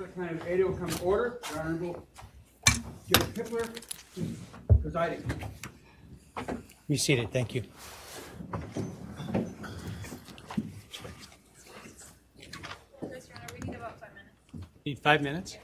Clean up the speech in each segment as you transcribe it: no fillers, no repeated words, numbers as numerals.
County of Idaho will come to order. The Honorable Judge Pipler presiding. Be seated. Thank you. We need about 5 minutes. Need 5 minutes?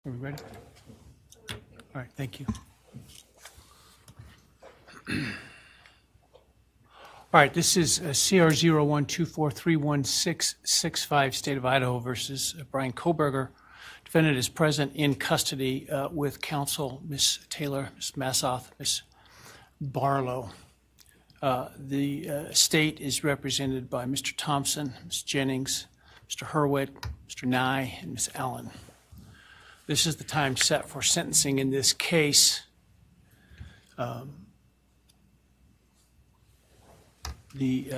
Are we ready? All right, thank you. All right, this is CR 0124316665, State of Idaho versus Bryan Kohberger. Defendant is present in custody with counsel, Ms. Taylor, Ms. Massoth, Ms. Barlow. The state is represented by Mr. Thompson, Ms. Jennings, Mr. Hurwitz, Mr. Nye, and Ms. Allen. This is the time set for sentencing in this case. The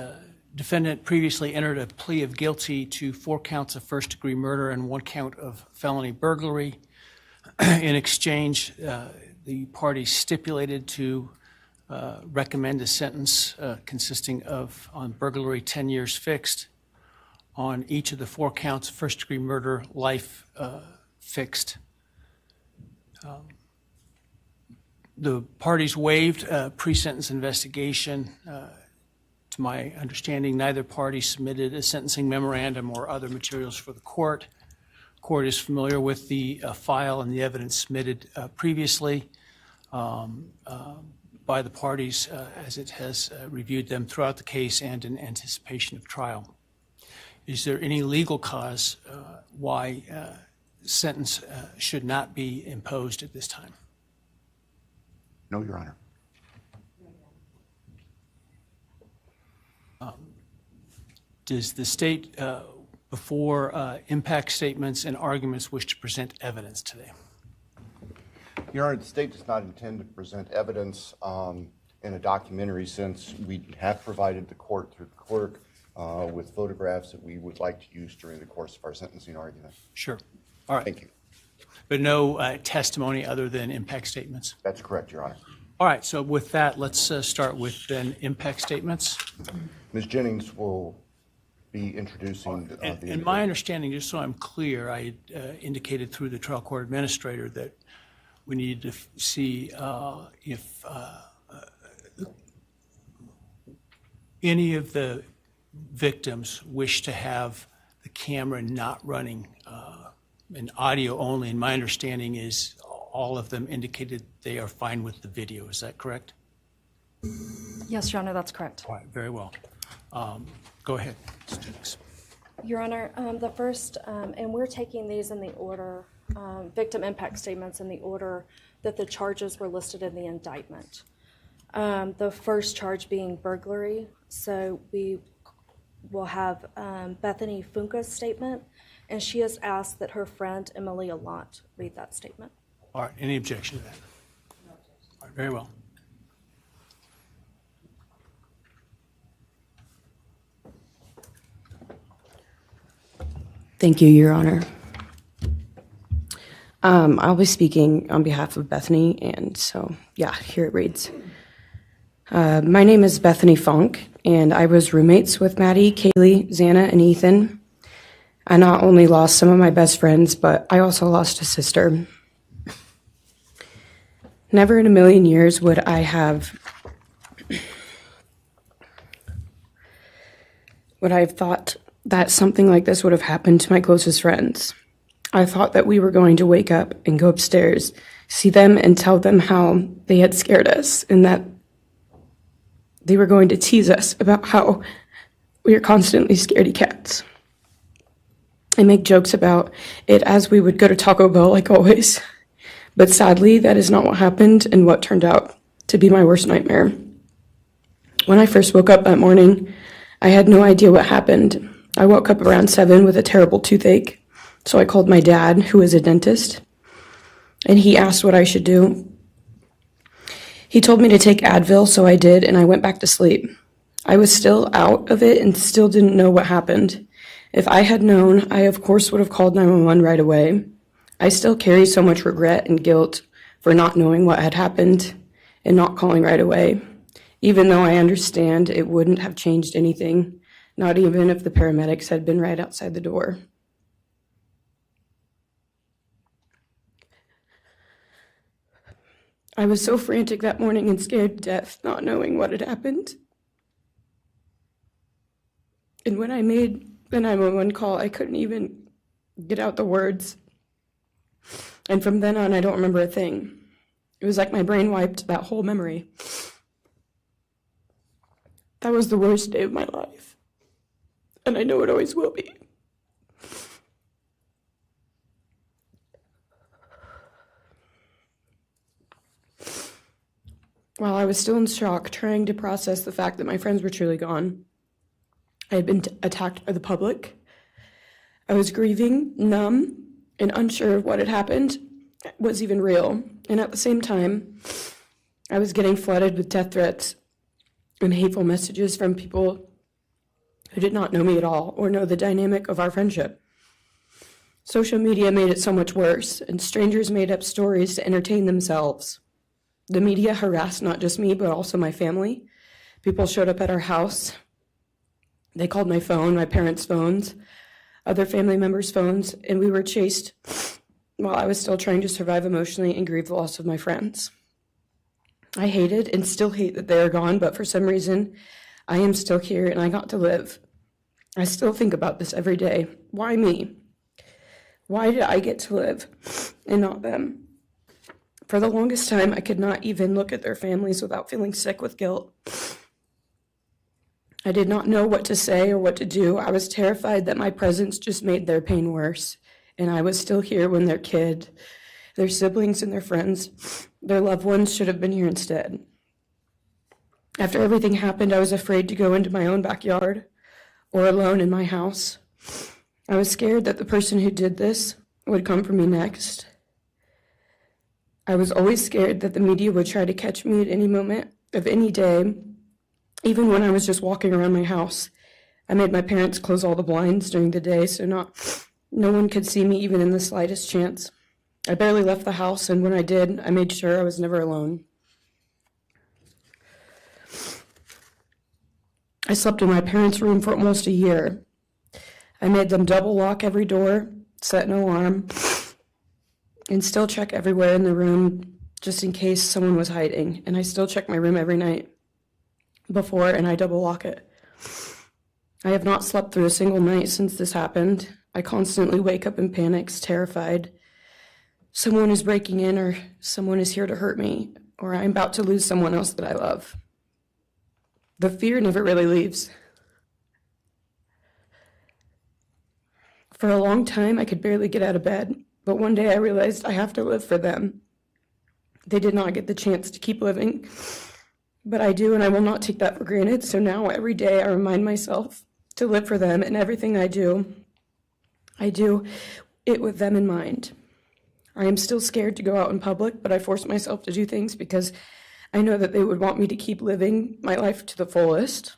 defendant previously entered a plea of guilty to 4 counts of first-degree murder and 1 count of felony burglary. In exchange, the parties stipulated to recommend a sentence consisting of, on burglary, 10 years fixed, on each of the 4 counts of first-degree murder, life fixed. The parties waived pre-sentence investigation. To my understanding, neither party submitted a sentencing memorandum or other materials for the court. Court is familiar with the file and the evidence submitted previously by the parties as it has reviewed them throughout the case and in anticipation of trial. Is there any legal cause why sentence should not be imposed at this time? No, Your Honor. Does the state, before impact statements and arguments, wish to present evidence today? Your Honor, the state does not intend to present evidence in a documentary sense. We have provided the court through the clerk with photographs that we would like to use during the course of our sentencing argument. Sure. All right. Thank you. But no testimony other than impact statements? That's correct, Your Honor. All right. So with that, let's start with then impact statements. Ms. Jennings will be introducing And my understanding, just so I'm clear, I indicated through the trial court administrator that we need to see if any of the victims wish to have the camera not running and audio only. And my understanding is all of them indicated they are fine with the video. Is that correct? Yes, Your Honor, that's correct. All right, very well. Go ahead, Ms. Jennings. Your Honor, the first, and we're taking these in the order, victim impact statements in the order that the charges were listed in the indictment. The first charge being burglary, so we will have Bethany Funka's statement, and she has asked that her friend Emily Allant read that statement. All right, any objection to that? All right, very well. Thank you, Your Honor. I'll be speaking on behalf of Bethany, and so, yeah, here it reads. My name is Bethany Funk, and I was roommates with Maddie, Kaylee, Zana, and Ethan. I not only lost some of my best friends, but I also lost a sister. Never in a million years would I have thought that something like this would have happened to my closest friends. I thought that we were going to wake up and go upstairs, see them and tell them how they had scared us and that they were going to tease us about how we are constantly scaredy cats. I make jokes about it as we would go to Taco Bell like always. But sadly, that is not what happened and what turned out to be my worst nightmare. When I first woke up that morning, I had no idea what happened. I woke up around 7 with a terrible toothache, so I called my dad, who is a dentist, and he asked what I should do. He told me to take Advil, so I did, and I went back to sleep. I was still out of it and still didn't know what happened. If I had known, I of course would have called 911 right away. I still carry so much regret and guilt for not knowing what had happened and not calling right away, even though I understand it wouldn't have changed anything, not even if the paramedics had been right outside the door. I was so frantic that morning and scared to death, not knowing what had happened. And when I made the 911 call, I couldn't even get out the words. And from then on, I don't remember a thing. It was like my brain wiped that whole memory. That was the worst day of my life. And I know it always will be. While I was still in shock, trying to process the fact that my friends were truly gone, I had been attacked by the public. I was grieving, numb, and unsure of what had happened was even real. And at the same time, I was getting flooded with death threats and hateful messages from people who did not know me at all or know the dynamic of our friendship. Social media made it so much worse, and strangers made up stories to entertain themselves. The media harassed not just me, but also my family. People showed up at our house. They called my phone, my parents' phones, other family members' phones, and we were chased while I was still trying to survive emotionally and grieve the loss of my friends. I hated and still hate that they are gone, but for some reason, I am still here and I got to live. I still think about this every day. Why me? Why did I get to live and not them? For the longest time, I could not even look at their families without feeling sick with guilt. I did not know what to say or what to do. I was terrified that my presence just made their pain worse. And I was still here when their kid, their siblings and their friends, their loved ones should have been here instead. After everything happened, I was afraid to go into my own backyard or alone in my house. I was scared that the person who did this would come for me next. I was always scared that the media would try to catch me at any moment of any day, even when I was just walking around my house. I made my parents close all the blinds during the day so no one could see me even in the slightest chance. I barely left the house, and when I did, I made sure I was never alone. I slept in my parents' room for almost a year. I made them double lock every door, set an alarm, and still check everywhere in the room just in case someone was hiding. And I still check my room every night before, and I double lock it. I have not slept through a single night since this happened. I constantly wake up in panics, terrified. Someone is breaking in, or someone is here to hurt me, or I'm about to lose someone else that I love. The fear never really leaves. For a long time, I could barely get out of bed, but one day I realized I have to live for them. They did not get the chance to keep living, but I do, and I will not take that for granted. So now every day I remind myself to live for them, and everything I do it with them in mind. I am still scared to go out in public, but I force myself to do things because I know that they would want me to keep living my life to the fullest.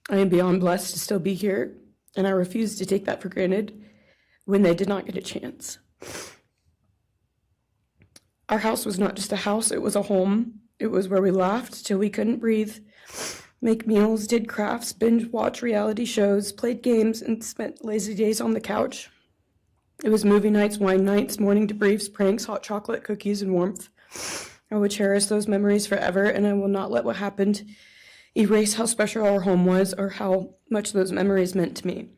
I am beyond blessed to still be here, and I refuse to take that for granted when they did not get a chance. Our house was not just a house, it was a home. It was where we laughed till we couldn't breathe, make meals, did crafts, binge watch reality shows, played games, and spent lazy days on the couch. It was movie nights, wine nights, morning debriefs, pranks, hot chocolate, cookies, and warmth. I will cherish those memories forever, and I will not let what happened erase how special our home was or how much those memories meant to me.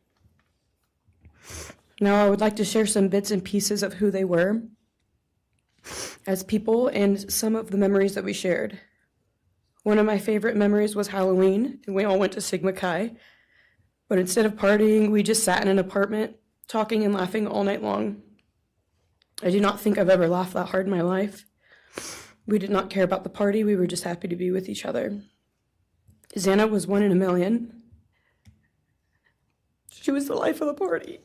Now I would like to share some bits and pieces of who they were as people and some of the memories that we shared. One of my favorite memories was Halloween, and we all went to Sigma Chi. But instead of partying, we just sat in an apartment, talking and laughing all night long. I do not think I've ever laughed that hard in my life. We did not care about the party, we were just happy to be with each other. Zana was 1 in a million. She was the life of the party.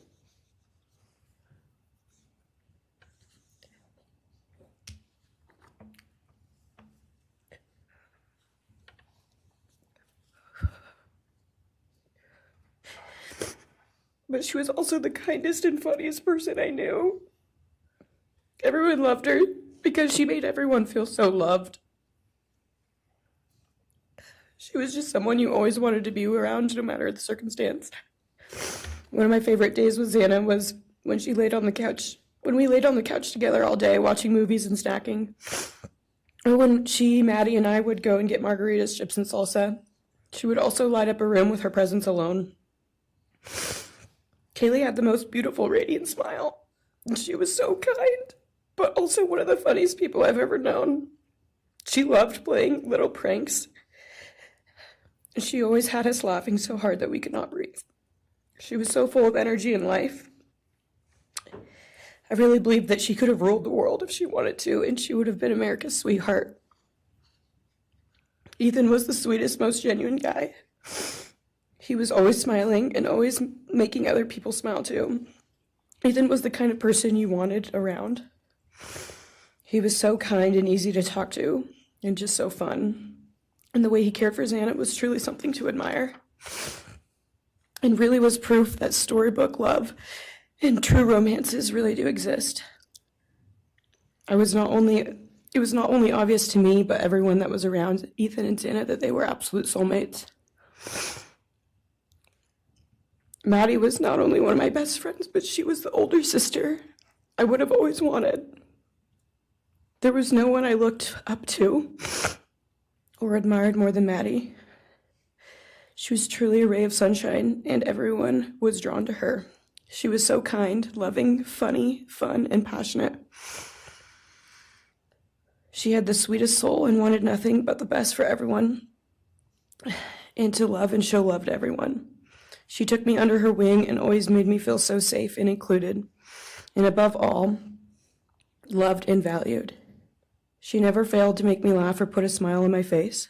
But she was also the kindest and funniest person I knew. Everyone loved her because she made everyone feel so loved. She was just someone you always wanted to be around, no matter the circumstance. One of my favorite days with Zana was when she laid on the couch, when we laid on the couch together all day watching movies and snacking. Or when she, Maddie, and I would go and get margaritas, chips, and salsa. She would also light up a room with her presence alone. Kaylee had the most beautiful, radiant smile, and she was so kind, but also one of the funniest people I've ever known. She loved playing little pranks, and she always had us laughing so hard that we could not breathe. She was so full of energy and life. I really believe that she could have ruled the world if she wanted to, and she would have been America's sweetheart. Ethan was the sweetest, most genuine guy. He was always smiling and always making other people smile too. Ethan was the kind of person you wanted around. He was so kind and easy to talk to and just so fun. And the way he cared for Zana was truly something to admire. And really was proof that storybook love and true romances really do exist. It was not only obvious to me, but everyone that was around Ethan and Zana that they were absolute soulmates. Maddie was not only one of my best friends, but she was the older sister I would have always wanted. There was no one I looked up to or admired more than Maddie. She was truly a ray of sunshine, and everyone was drawn to her. She was so kind, loving, funny, fun, and passionate. She had the sweetest soul and wanted nothing but the best for everyone, and to love and show love to everyone. She took me under her wing and always made me feel so safe and included, and above all, loved and valued. She never failed to make me laugh or put a smile on my face.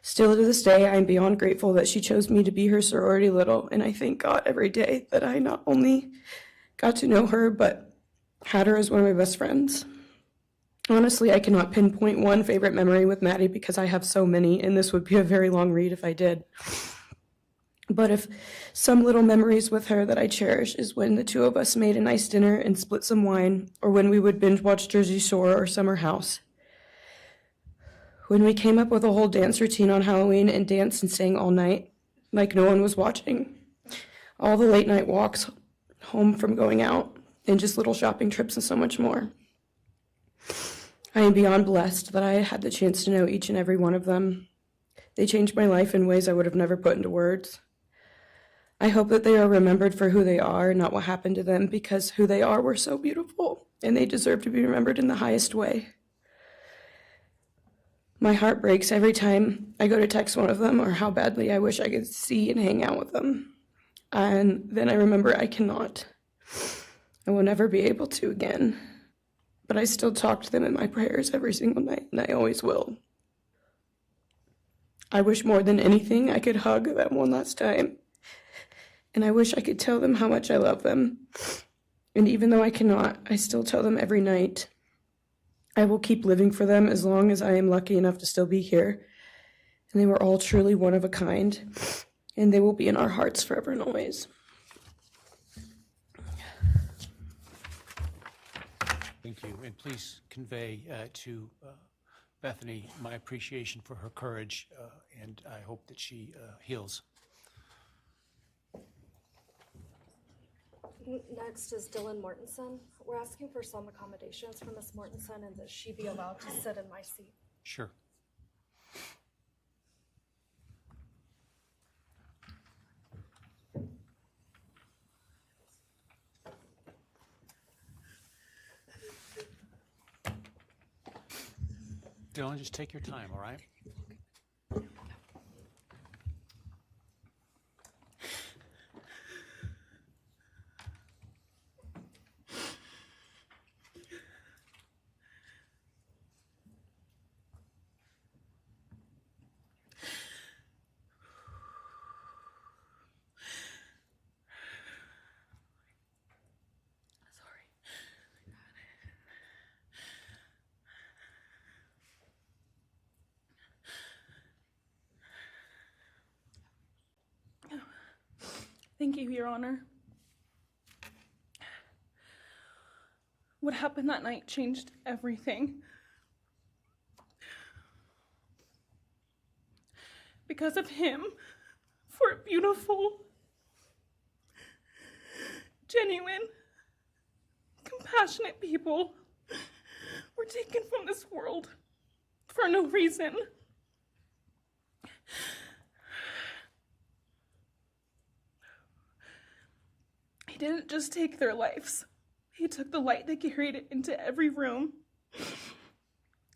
Still to this day, I am beyond grateful that she chose me to be her sorority little, and I thank God every day that I not only got to know her, but had her as one of my best friends. Honestly, I cannot pinpoint one favorite memory with Maddie because I have so many, and this would be a very long read if I did. But if some little memories with her that I cherish is when the two of us made a nice dinner and split some wine, or when we would binge watch Jersey Shore or Summer House. When we came up with a whole dance routine on Halloween and danced and sang all night, like no one was watching. All the late night walks home from going out, and just little shopping trips and so much more. I am beyond blessed that I had the chance to know each and every one of them. They changed my life in ways I would have never put into words. I hope that they are remembered for who they are, not what happened to them, because who they are were so beautiful, and they deserve to be remembered in the highest way. My heart breaks every time I go to text one of them or how badly I wish I could see and hang out with them. And then I remember I cannot. I will never be able to again. But I still talk to them in my prayers every single night, and I always will. I wish more than anything I could hug them one last time. And I wish I could tell them how much I love them. And even though I cannot, I still tell them every night. I will keep living for them as long as I am lucky enough to still be here. And they were all truly one of a kind. And they will be in our hearts forever and always. Thank you. And please convey to Bethany my appreciation for her courage, and I hope that she heals. Next is Dylan Mortensen. We're asking for some accommodations for Ms. Mortensen and that she be allowed to sit in my seat. Sure. Dylan, just take your time, all right? Thank you, Your Honor. What happened that night changed everything. Because of him, 4 beautiful, genuine, compassionate people were taken from this world for no reason. He didn't just take their lives. He took the light they carried it into every room.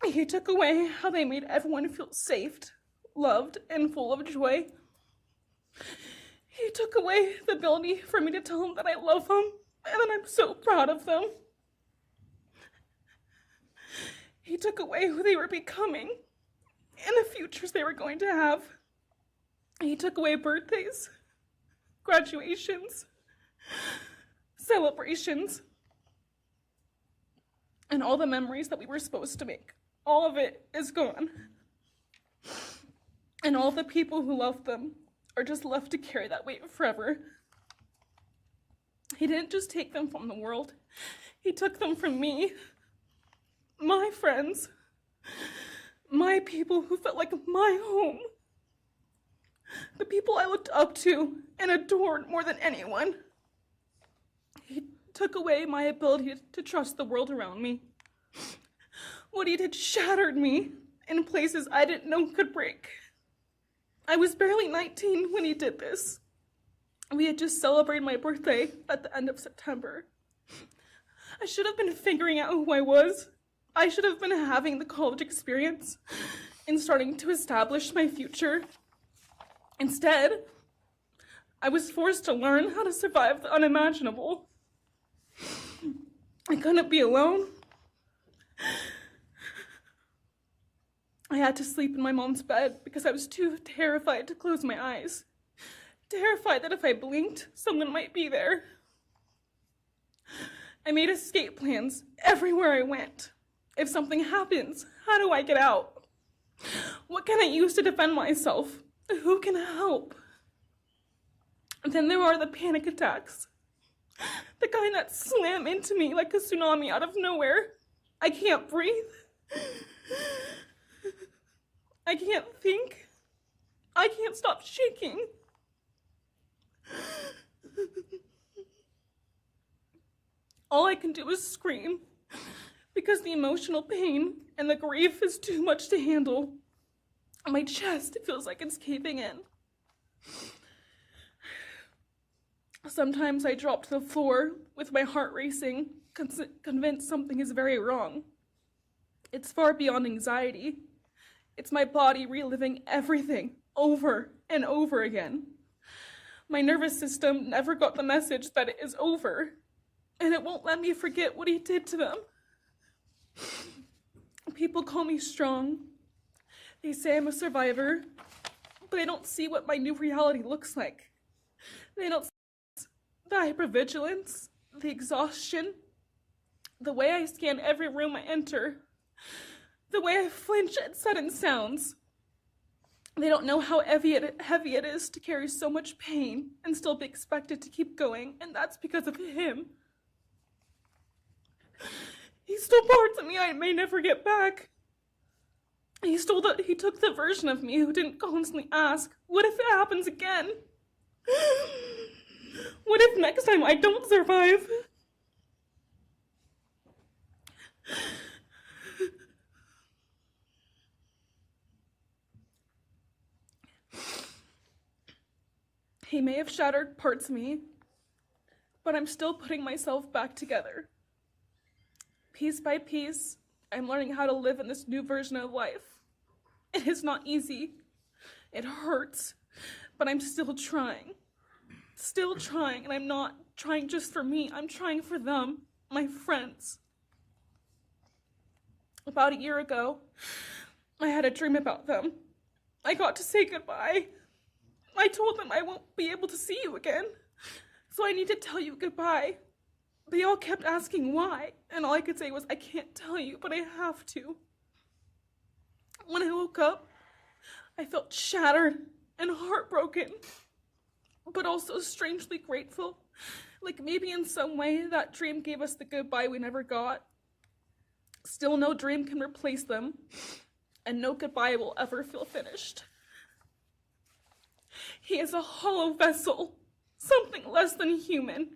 He took away how they made everyone feel safe, loved, and full of joy. He took away the ability for me to tell them that I love them and that I'm so proud of them. He took away who they were becoming and the futures they were going to have. He took away birthdays, graduations, celebrations, and all the memories that we were supposed to make. All of it is gone. And all the people who loved them are just left to carry that weight forever. He didn't just take them from the world. He took them from me, my friends, my people who felt like my home, the people I looked up to and adored more than anyone. He took away my ability to trust the world around me. What he did shattered me in places I didn't know could break. I was barely 19 when he did this. We had just celebrated my birthday at the end of September. I should have been figuring out who I was. I should have been having the college experience and starting to establish my future. Instead, I was forced to learn how to survive the unimaginable. I couldn't be alone. I had to sleep in my mom's bed because I was too terrified to close my eyes. Terrified that if I blinked, someone might be there. I made escape plans everywhere I went. If something happens, how do I get out? What can I use to defend myself? Who can help? And then there are the panic attacks. The kind that slam into me like a tsunami out of nowhere. I can't breathe. I can't think. I can't stop shaking. All I can do is scream because the emotional pain and the grief is too much to handle. My chest feels like it's caving in. Sometimes I drop to the floor with my heart racing, convinced something is very wrong. It's far beyond anxiety. It's my body reliving everything over and over again. My nervous system never got the message that it is over, and it won't let me forget what he did to them. People call me strong. They say I'm a survivor, but they don't see what my new reality looks like. They don't see the hypervigilance, the exhaustion, the way I scan every room I enter, the way I flinch at sudden sounds. They don't know how heavy it is to carry so much pain and still be expected to keep going, and that's because of him. He stole parts of me I may never get back. He took the version of me who didn't constantly ask, what if it happens again? What if next time I don't survive? He may have shattered parts of me, but I'm still putting myself back together. Piece by piece, I'm learning how to live in this new version of life. It is not easy. It hurts, but I'm still trying. Still trying, and I'm not trying just for me. I'm trying for them, my friends. About a year ago, I had a dream about them. I got to say goodbye. I told them I won't be able to see you again, so I need to tell you goodbye. They all kept asking why, and all I could say was, I can't tell you, but I have to. When I woke up, I felt shattered and heartbroken, but also strangely grateful. Like maybe in some way that dream gave us the goodbye we never got. Still, no dream can replace them, and no goodbye will ever feel finished. He is a hollow vessel, something less than human.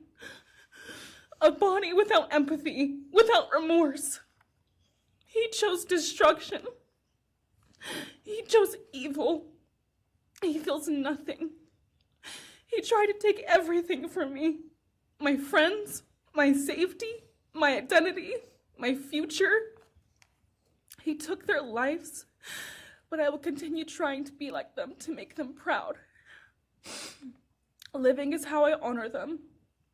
A body without empathy, without remorse. He chose destruction. He chose evil. He feels nothing. He tried to take everything from me. My friends, my safety, my identity, my future. He took their lives, but I will continue trying to be like them, to make them proud. Living is how I honor them.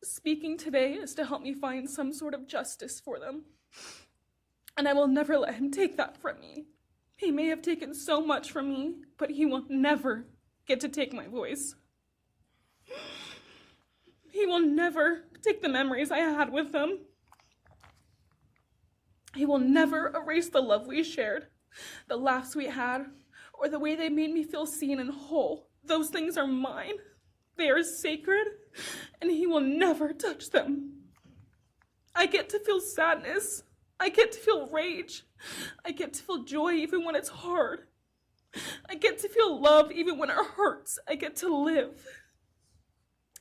Speaking today is to help me find some sort of justice for them. And I will never let him take that from me. He may have taken so much from me, but he will never get to take my voice. He will never take the memories I had with them. He will never erase the love we shared, the laughs we had, or the way they made me feel seen and whole. Those things are mine. They are sacred, and he will never touch them. I get to feel sadness. I get to feel rage. I get to feel joy even when it's hard. I get to feel love even when it hurts. I get to live.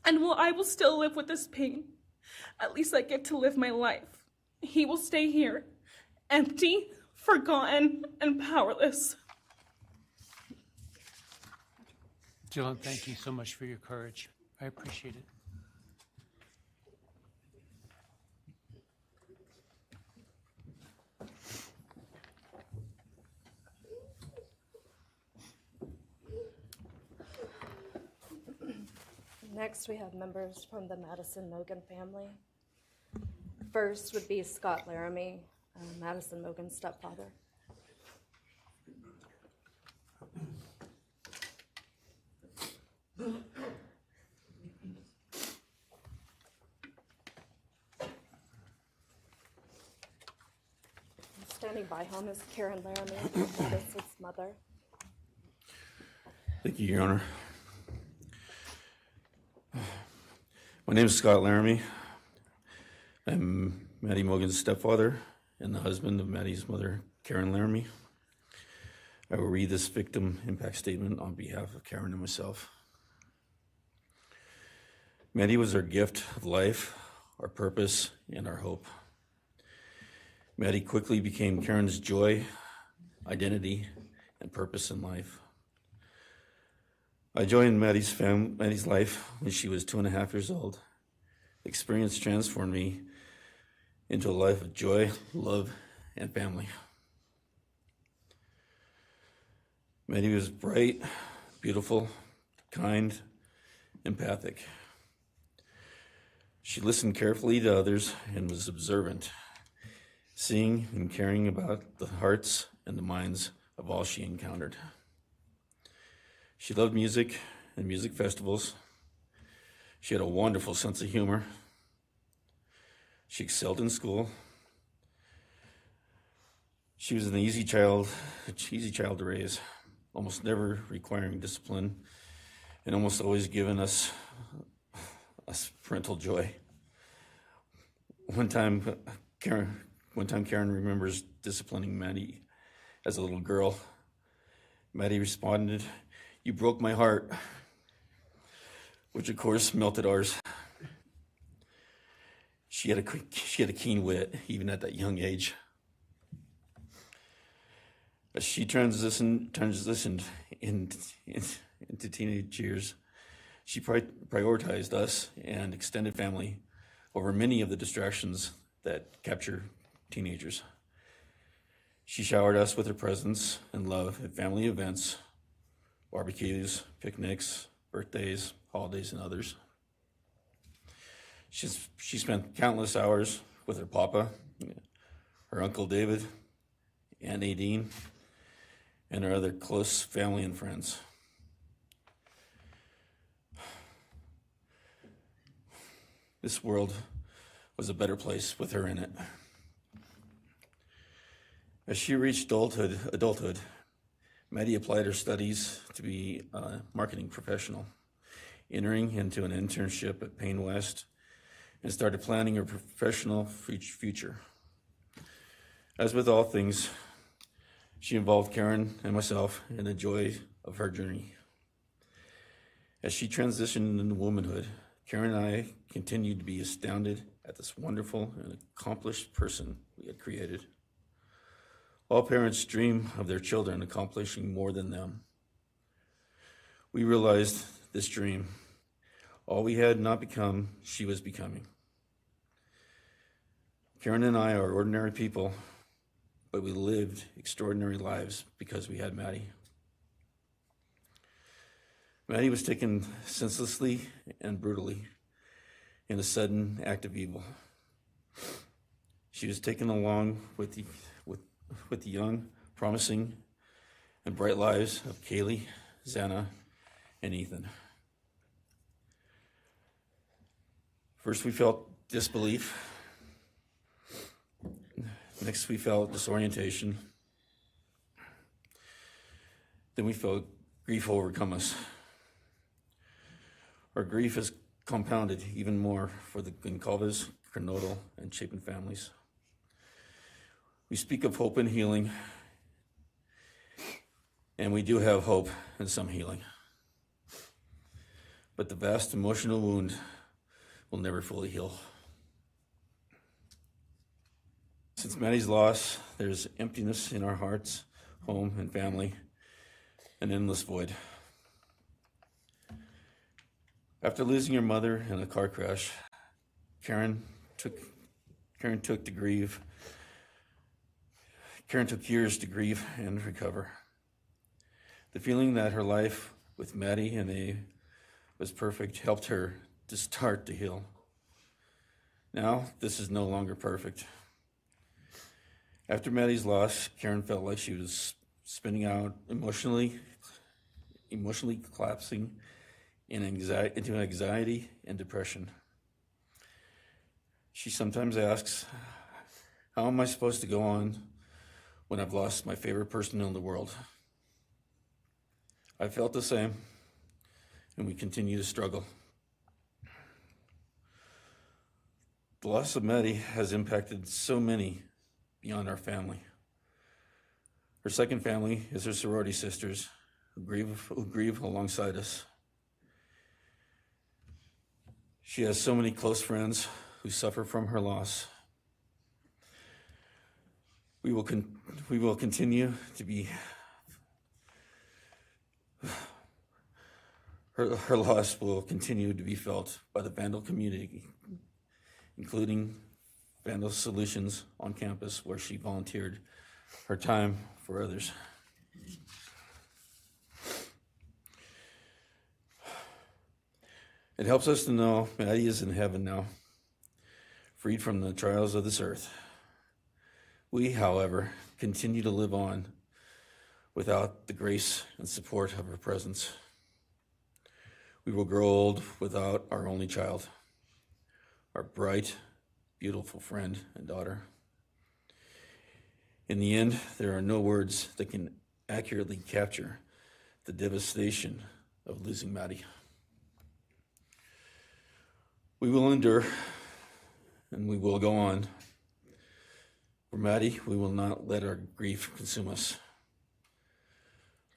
And while I will still live with this pain, at least I get to live my life. He will stay here, empty, forgotten, and powerless. Dylan, thank you so much for your courage. I appreciate it. Next, we have members from the Madison Mogen family. First would be Scott Laramie, Madison Mogen's stepfather. Standing by him is Karen Laramie, Madison's mother. Thank you, Your Honor. My name is Scott Laramie. I'm Maddie Mogen's stepfather and the husband of Maddie's mother, Karen Laramie. I will read this victim impact statement on behalf of Karen and myself. Maddie was our gift of life, our purpose, and our hope. Maddie quickly became Karen's joy, identity, and purpose in life. I joined Maddie's life when she was 2.5 years old. The experience transformed me into a life of joy, love, and family. Maddie was bright, beautiful, kind, empathic. She listened carefully to others and was observant, seeing and caring about the hearts and the minds of all she encountered. She loved music and music festivals. She had a wonderful sense of humor. She excelled in school. She was an easy child to raise, almost never requiring discipline, and almost always giving us parental joy. One time Karen remembers disciplining Maddie as a little girl. Maddie responded, "You broke my heart," which of course melted ours. She had a keen wit, even at that young age. As she transitioned into teenage years, she prioritized us and extended family over many of the distractions that capture teenagers. She showered us with her presence and love at family events, barbecues, picnics, birthdays, holidays, and others. She spent countless hours with her papa, her Uncle David, Aunt Nadine, and her other close family and friends. This world was a better place with her in it. As she reached adulthood, Maddie applied her studies to be a marketing professional, entering into an internship at Payne West, and started planning her professional future. As with all things, she involved Karen and myself in the joy of her journey. As she transitioned into womanhood, Karen and I continued to be astounded at this wonderful and accomplished person we had created. All parents dream of their children accomplishing more than them. We realized this dream, all we had not become, she was becoming. Karen and I are ordinary people, but we lived extraordinary lives because we had Maddie. Maddie was taken senselessly and brutally in a sudden act of evil. She was taken along with the young, promising, and bright lives of Kaylee, Zana, and Ethan. First, we felt disbelief. Next, we felt disorientation. Then we felt grief overcome us. Our grief is compounded even more for the Goncalves, Kernodle, and Chapin families. We speak of hope and healing, and we do have hope and some healing. But the vast emotional wound will never fully heal. Since Maddie's loss, there's emptiness in our hearts, home, and family, an endless void. After losing her mother in a car crash, Karen took years to grieve and recover. The feeling that her life with Maddie and Abe was perfect helped her to start to heal. Now, this is no longer perfect. After Maddie's loss, Karen felt like she was spinning out, emotionally collapsing into anxiety and depression. She sometimes asks, "How am I supposed to go on when I've lost my favorite person in the world?" I felt the same, and we continue to struggle. The loss of Maddie has impacted so many beyond our family. Her second family is her sorority sisters who grieve alongside us. She has so many close friends who suffer from her loss. We will continue to be her loss will continue to be felt by the Vandal community, including Vandal Solutions on campus, where she volunteered her time for others. It helps us to know Maddie is in heaven now, freed from the trials of this earth. We, however, continue to live on without the grace and support of her presence. We will grow old without our only child, our bright, beautiful friend and daughter. In the end, there are no words that can accurately capture the devastation of losing Maddie. We will endure, and we will go on. For Maddie, we will not let our grief consume us.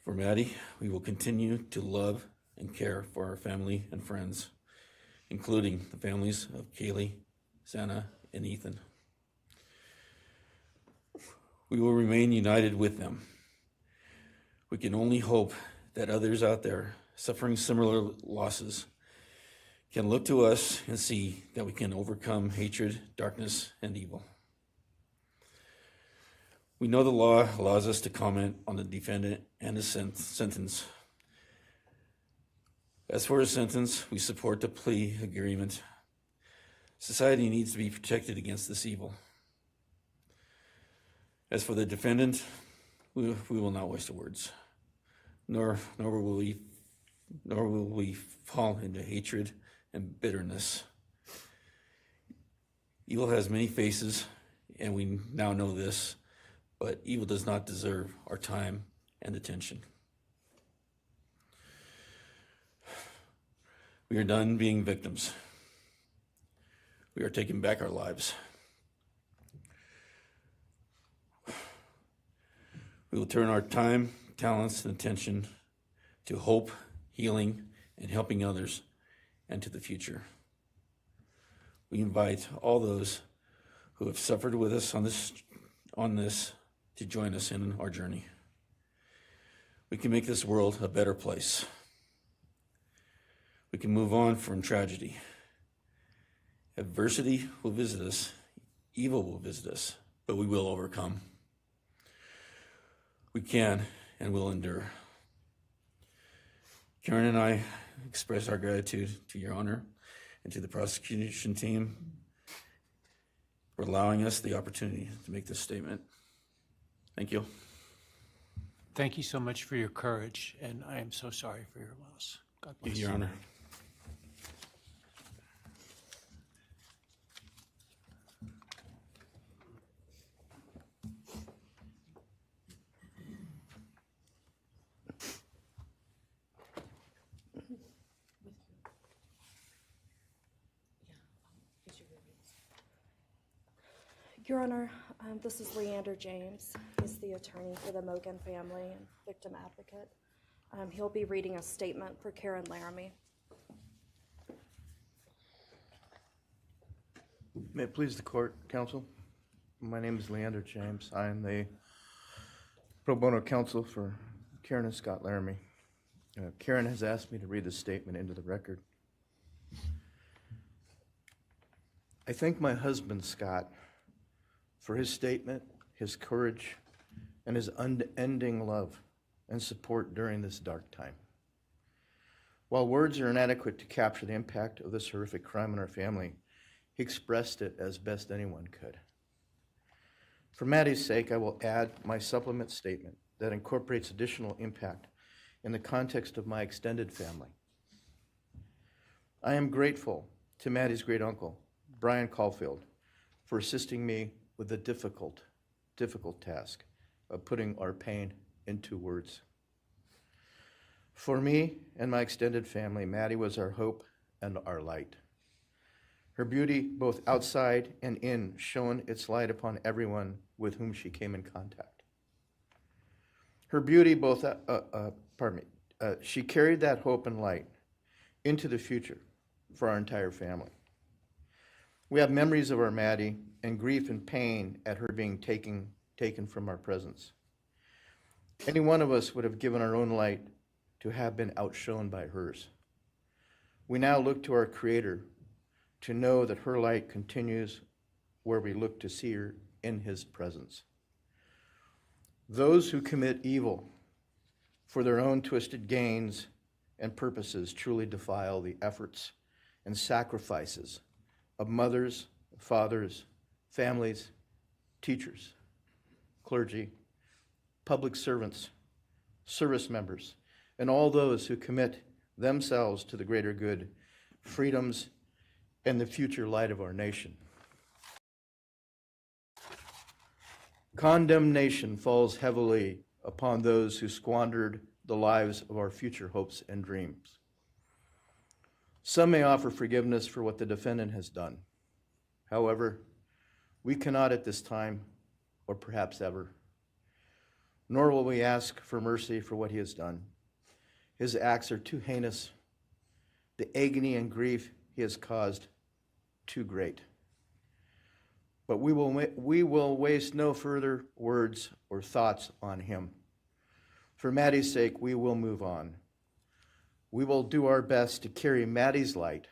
For Maddie, we will continue to love and care for our family and friends, including the families of Kaylee, Zana, and Ethan. We will remain united with them. We can only hope that others out there suffering similar losses can look to us and see that we can overcome hatred, darkness, and evil. We know the law allows us to comment on the defendant and his sentence. As for his sentence, we support the plea agreement. Society needs to be protected against this evil. As for the defendant, we will not waste the words, nor will we fall into hatred and bitterness. Evil has many faces, and we now know this, but evil does not deserve our time and attention. We are done being victims. We are taking back our lives. We will turn our time, talents, and attention to hope, healing, and helping others, and to the future. We invite all those who have suffered with us on this to join us in our journey. We can make this world a better place. We can move on from tragedy. Adversity will visit us, evil will visit us, but we will overcome. We can and will endure. Karen and I express our gratitude to Your Honor and to the prosecution team for allowing us the opportunity to make this statement. Thank you. Thank you so much for your courage, and I am so sorry for your loss. God bless you. Your Honor. Your Honor, this is Leander James. He's the attorney for the Mogen family and victim advocate. He'll be reading a statement for Karen Laramie. May it please the court, counsel. My name is Leander James. I am the pro bono counsel for Karen and Scott Laramie. Karen has asked me to read this statement into the record. I thank my husband, Scott, for his statement, his courage, and his unending love and support during this dark time. While words are inadequate to capture the impact of this horrific crime on our family, he expressed it as best anyone could. For Maddie's sake, I will add my supplement statement that incorporates additional impact in the context of my extended family. I am grateful to Maddie's great uncle, Bryan Kohberger, for assisting me with the difficult task of putting our pain into words. For me and my extended family, Maddie was our hope and our light. Her beauty, both outside and in, shone its light upon everyone with whom she came in contact. Her beauty, she carried that hope and light into the future for our entire family. We have memories of our Maddie and grief and pain at her being taken from our presence. Any one of us would have given our own light to have been outshone by hers. We now look to our Creator to know that her light continues where we look to see her in His presence. Those who commit evil for their own twisted gains and purposes truly defile the efforts and sacrifices of mothers, fathers, families, teachers, clergy, public servants, service members, and all those who commit themselves to the greater good, freedoms, and the future light of our nation. Condemnation falls heavily upon those who squandered the lives of our future hopes and dreams. Some may offer forgiveness for what the defendant has done. However, we cannot at this time, or perhaps ever, nor will we ask for mercy for what he has done. His acts are too heinous, the agony and grief he has caused too great. But we will waste no further words or thoughts on him. For Maddie's sake, we will move on. We will do our best to carry Maddie's light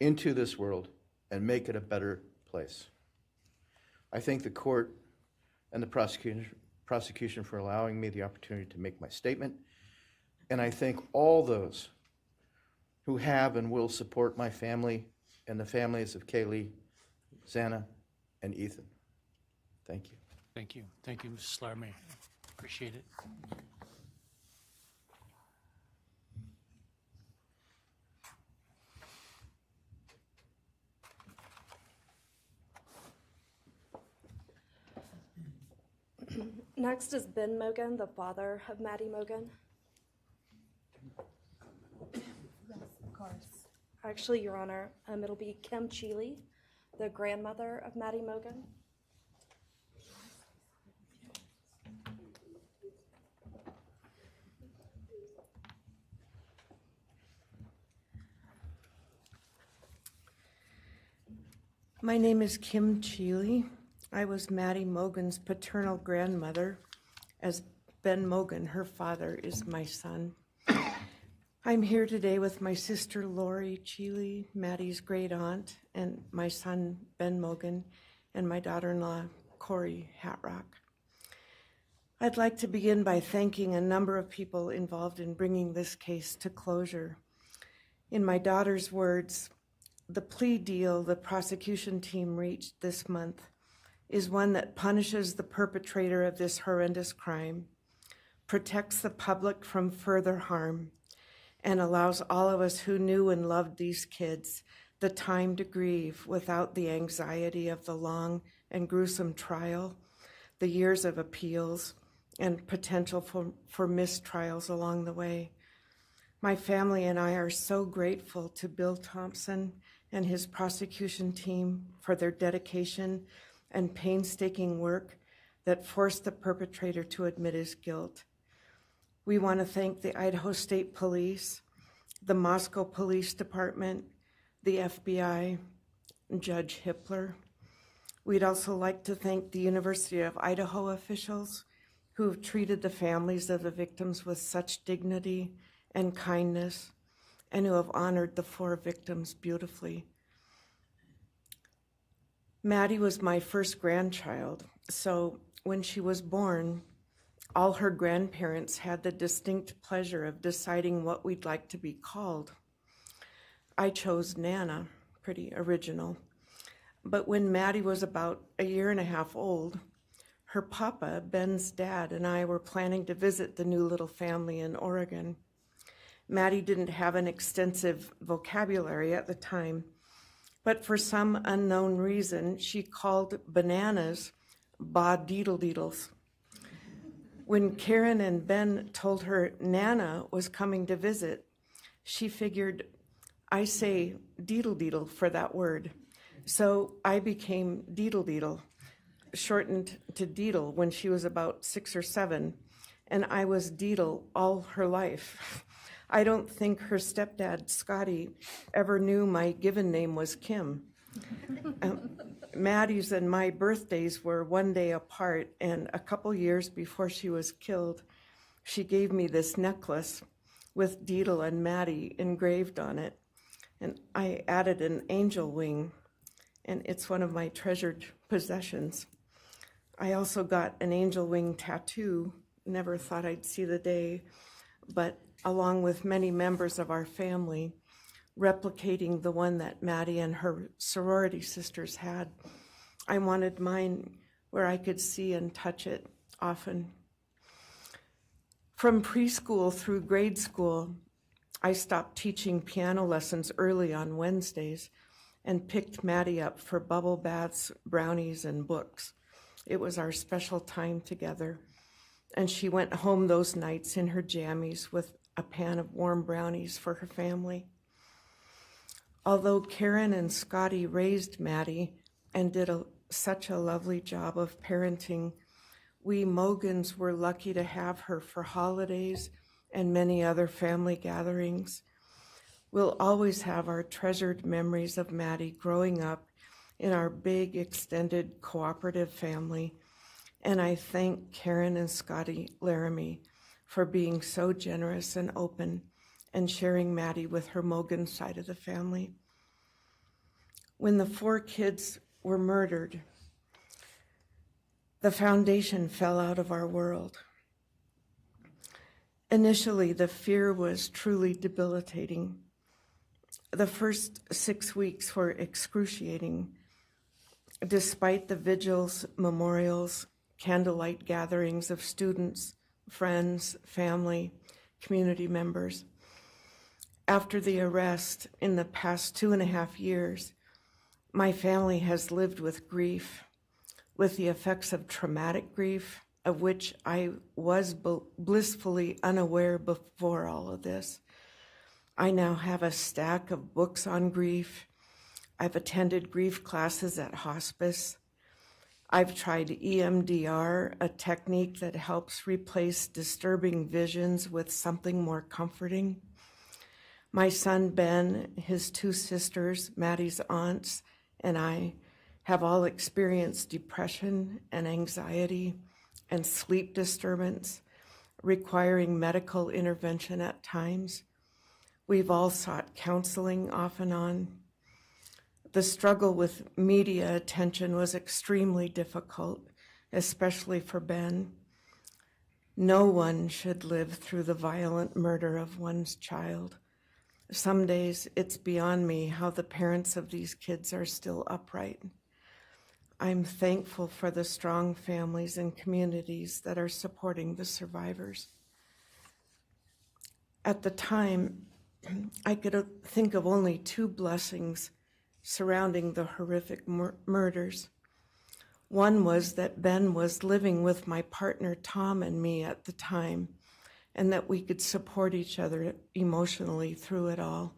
into this world and make it a better place. I thank the court and the prosecution for allowing me the opportunity to make my statement, and I thank all those who have and will support my family and the families of Kaylee, Zana, and Ethan. Thank you. Thank you. Thank you, Mrs. Laramie. Appreciate it. Next is Ben Mogen, the father of Maddie Mogen. Yes, of course. Actually, Your Honor, it'll be Kim Kaylee, the grandmother of Maddie Mogen. My name is Kim Kaylee. I was Maddie Mogen's paternal grandmother, as Ben Mogen, her father, is my son. I'm here today with my sister Lori Kaylee, Maddie's great aunt, and my son Ben Mogen, and my daughter-in-law Corey Hatrock. I'd like to begin by thanking a number of people involved in bringing this case to closure. In my daughter's words, the plea deal the prosecution team reached this month is one that punishes the perpetrator of this horrendous crime, protects the public from further harm, and allows all of us who knew and loved these kids the time to grieve without the anxiety of the long and gruesome trial, the years of appeals, and potential for mistrials along the way. My family and I are so grateful to Bill Thompson and his prosecution team for their dedication and painstaking work that forced the perpetrator to admit his guilt. We want to thank the Idaho State Police, the Moscow Police Department, the FBI, and Judge Hippler. We'd also like to thank the University of Idaho officials who have treated the families of the victims with such dignity and kindness, and who have honored the 4 victims beautifully. Maddie was my first grandchild, so when she was born, all her grandparents had the distinct pleasure of deciding what we'd like to be called. I chose Nana, pretty original. But when Maddie was about 1.5 years old, her papa, Ben's dad, and I were planning to visit the new little family in Oregon. Maddie didn't have an extensive vocabulary at the time, but for some unknown reason, she called bananas ba-deedle-deedles. When Karen and Ben told her Nana was coming to visit, she figured, I say deedle-deedle for that word. So I became deedle-deedle, shortened to Deedle when she was about 6 or 7, and I was Deedle all her life. I don't think her stepdad, Scotty, ever knew my given name was Kim. Maddie's and my birthdays were 1 day apart, and a couple years before she was killed, she gave me this necklace with Deedle and Maddie engraved on it, and I added an angel wing, and it's one of my treasured possessions. I also got an angel wing tattoo, never thought I'd see the day, but along with many members of our family, replicating the one that Maddie and her sorority sisters had. I wanted mine where I could see and touch it often. From preschool through grade school, I stopped teaching piano lessons early on Wednesdays and picked Maddie up for bubble baths, brownies, and books. It was our special time together, and she went home those nights in her jammies with a pan of warm brownies for her family. Although Karen and Scotty raised Maddie and did such a lovely job of parenting, we Mogens were lucky to have her for holidays and many other family gatherings. We'll always have our treasured memories of Maddie growing up in our big, extended, cooperative family, and I thank Karen and Scotty Laramie for being so generous and open and sharing Maddie with her Mogen side of the family. When the 4 kids were murdered, the foundation fell out of our world. Initially, the fear was truly debilitating. The first 6 weeks were excruciating. Despite the vigils, memorials, candlelight gatherings of students, friends, family, community members. After the arrest, in the past 2.5 years, my family has lived with grief, with the effects of traumatic grief, of which I was blissfully unaware before all of this. I now have a stack of books on grief. I've attended grief classes at hospice. I've tried EMDR, a technique that helps replace disturbing visions with something more comforting. My son Ben, his 2 sisters, Maddie's aunts, and I have all experienced depression and anxiety and sleep disturbance, requiring medical intervention at times. We've all sought counseling off and on. The struggle with media attention was extremely difficult, especially for Ben. No one should live through the violent murder of one's child. Some days it's beyond me how the parents of these kids are still upright. I'm thankful for the strong families and communities that are supporting the survivors. At the time, I could think of only 2 blessings surrounding the horrific murders. One was that Ben was living with my partner Tom and me at the time, and that we could support each other emotionally through it all.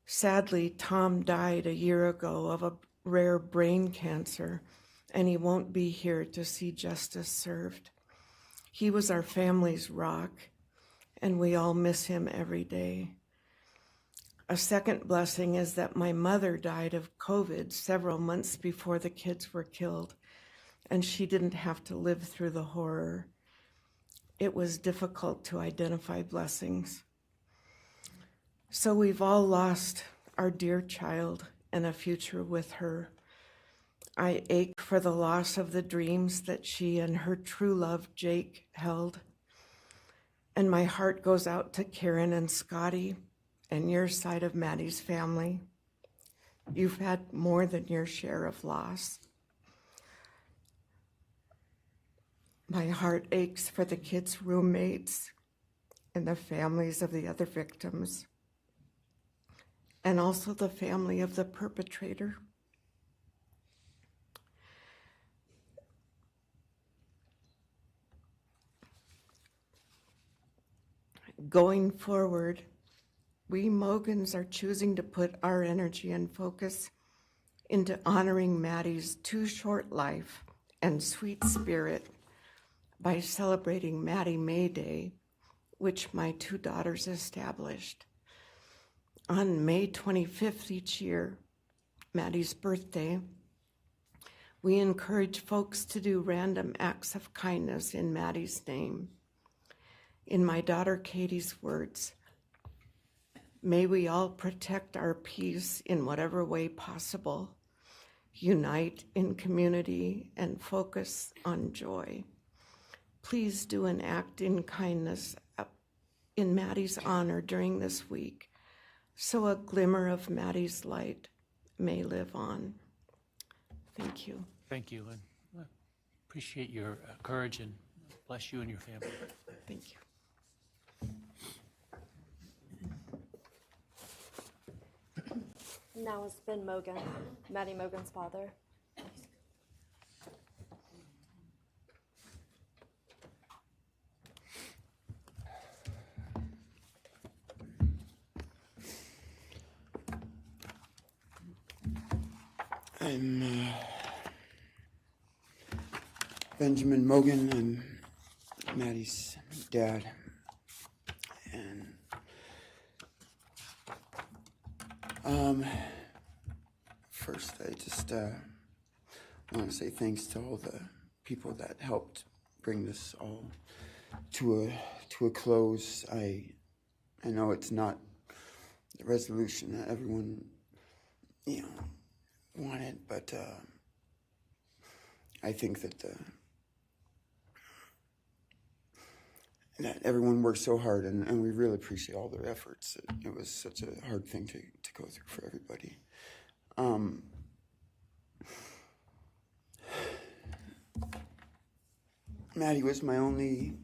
Sadly, Tom died a year ago of a rare brain cancer, and he won't be here to see justice served. He was our family's rock, and we all miss him every day. A second blessing is that my mother died of COVID several months before the kids were killed, and she didn't have to live through the horror. It was difficult to identify blessings. So we've all lost our dear child and a future with her. I ache for the loss of the dreams that she and her true love, Jake, held. And my heart goes out to Karen and Scotty and your side of Maddie's family. You've had more than your share of loss. My heart aches for the kids' roommates and the families of the other victims, and also the family of the perpetrator. Going forward, we Mogens are choosing to put our energy and focus into honoring Maddie's too short life and sweet spirit by celebrating Maddie May Day, which my 2 daughters established. On May 25th each year, Maddie's birthday, we encourage folks to do random acts of kindness in Maddie's name. In my daughter Katie's words, may we all protect our peace in whatever way possible, unite in community, and focus on joy. Please do an act in kindness in Maddie's honor during this week so a glimmer of Maddie's light may live on. Thank you. Thank you, and appreciate your courage, and bless you and your family. Thank you. Now is Ben Mogen, Maddie Mogen's father. I'm Benjamin Mogen. I'm Maddie's dad. And first I just want to say thanks to all the people that helped bring this all to a close. I know it's not the resolution that everyone, wanted, but I think that that everyone worked so hard, and we really appreciate all their efforts. It was such a hard thing to go through for everybody. Maddie was my only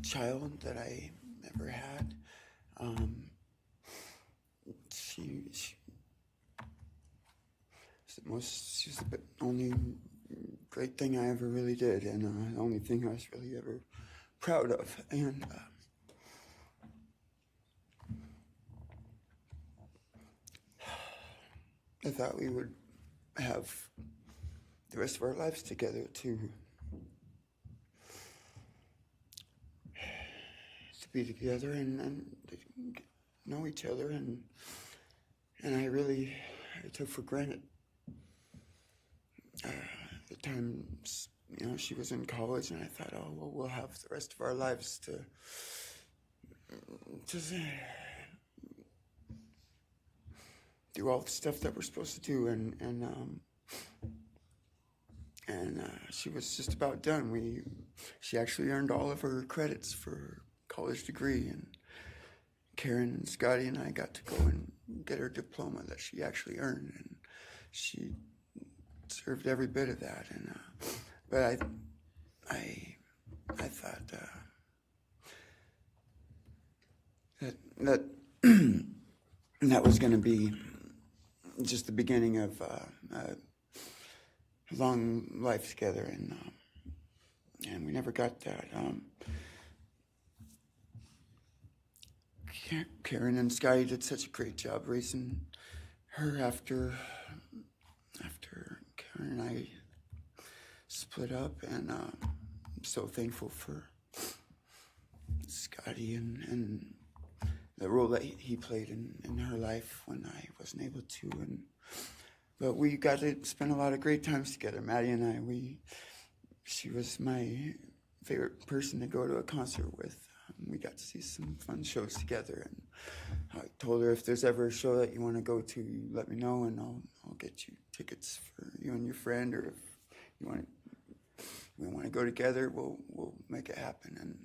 child that I ever had. She's the only great thing I ever really did, and the only thing I was really ever proud of. And I thought we would have the rest of our lives together to be together and to know each other, and I took for granted the times, she was in college, and I thought, oh, well, we'll have the rest of our lives to do all the stuff that we're supposed to do, and she was just about done. She actually earned all of her credits for her college degree, and Karen and Scotty and I got to go and get her diploma that she actually earned, and she deserved every bit of that. And but I thought that was going to be just the beginning of a long life together, and we never got that. Karen and Scotty did such a great job raising her after Karen and I split up, and I'm so thankful for Scotty and the role that he played in her life when I wasn't able to. But we got to spend a lot of great times together, Maddie and I. She was my favorite person to go to a concert with. We got to see some fun shows together, and I told her, if there's ever a show that you want to go to, let me know, and I'll get you tickets for you and your friend, or if we want to go together, we'll make it happen. And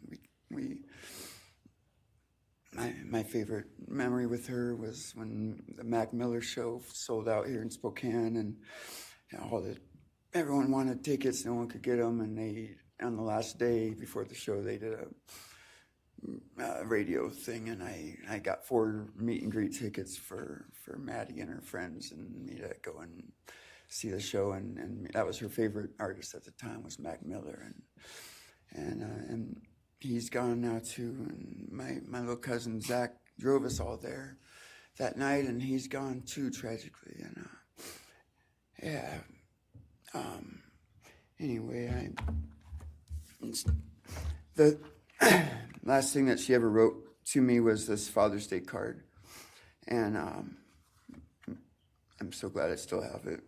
my favorite memory with her was when the Mac Miller show sold out here in Spokane, and everyone wanted tickets, no one could get them, and on the last day before the show, they did a radio thing, and I got 4 meet and greet tickets for Maddie and her friends and me to go and see the show, and that was her favorite artist at the time, was Mac Miller, and he's gone now too, and my little cousin Zach drove us all there that night, and he's gone too, tragically, and anyway, the last thing that she ever wrote to me was this Father's Day card, and I'm so glad I still have it.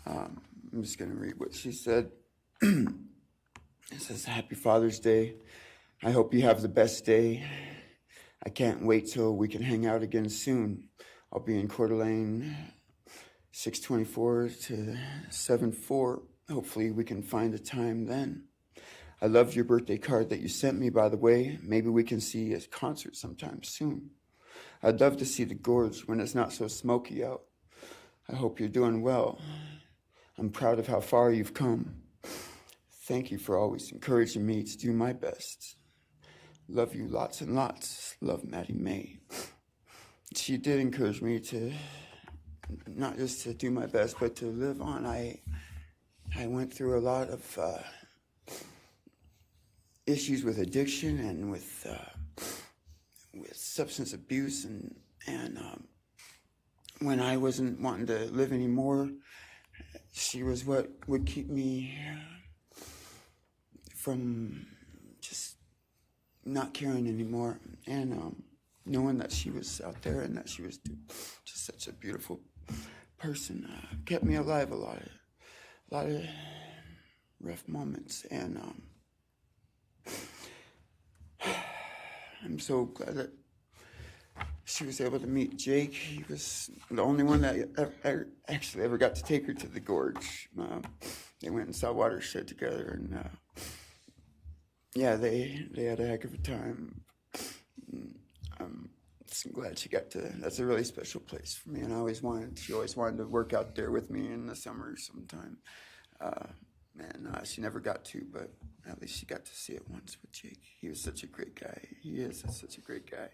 I'm just going to read what she said. It says, "Happy Father's Day. I hope you have the best day. I can't wait till we can hang out again soon. I'll be in Coeur d'Alene, 6:24 to 7:4. Hopefully we can find a time then. I loved your birthday card that you sent me, by the way. Maybe we can see a concert sometime soon. I'd love to see the gorge when it's not so smoky out. I hope you're doing well. I'm proud of how far you've come. Thank you for always encouraging me to do my best. Love you lots and lots. Love, Maddie May. She did encourage me to not just to do my best, but to live on. I went through a lot of issues with addiction and with substance abuse, and when I wasn't wanting to live anymore, she was what would keep me from just not caring anymore, and knowing that she was out there and that she was just such a beautiful person kept me alive a lot of rough moments, and I'm so glad that she was able to meet Jake. He was the only one that actually ever got to take her to the gorge. They went and saw Watershed together, and yeah, they had a heck of a time. I'm glad she got to. That's a really special place for me, and she always wanted to work out there with me in the summer sometime. She never got to, but at least she got to see it once with Jake. He was such a great guy. He is such a great guy.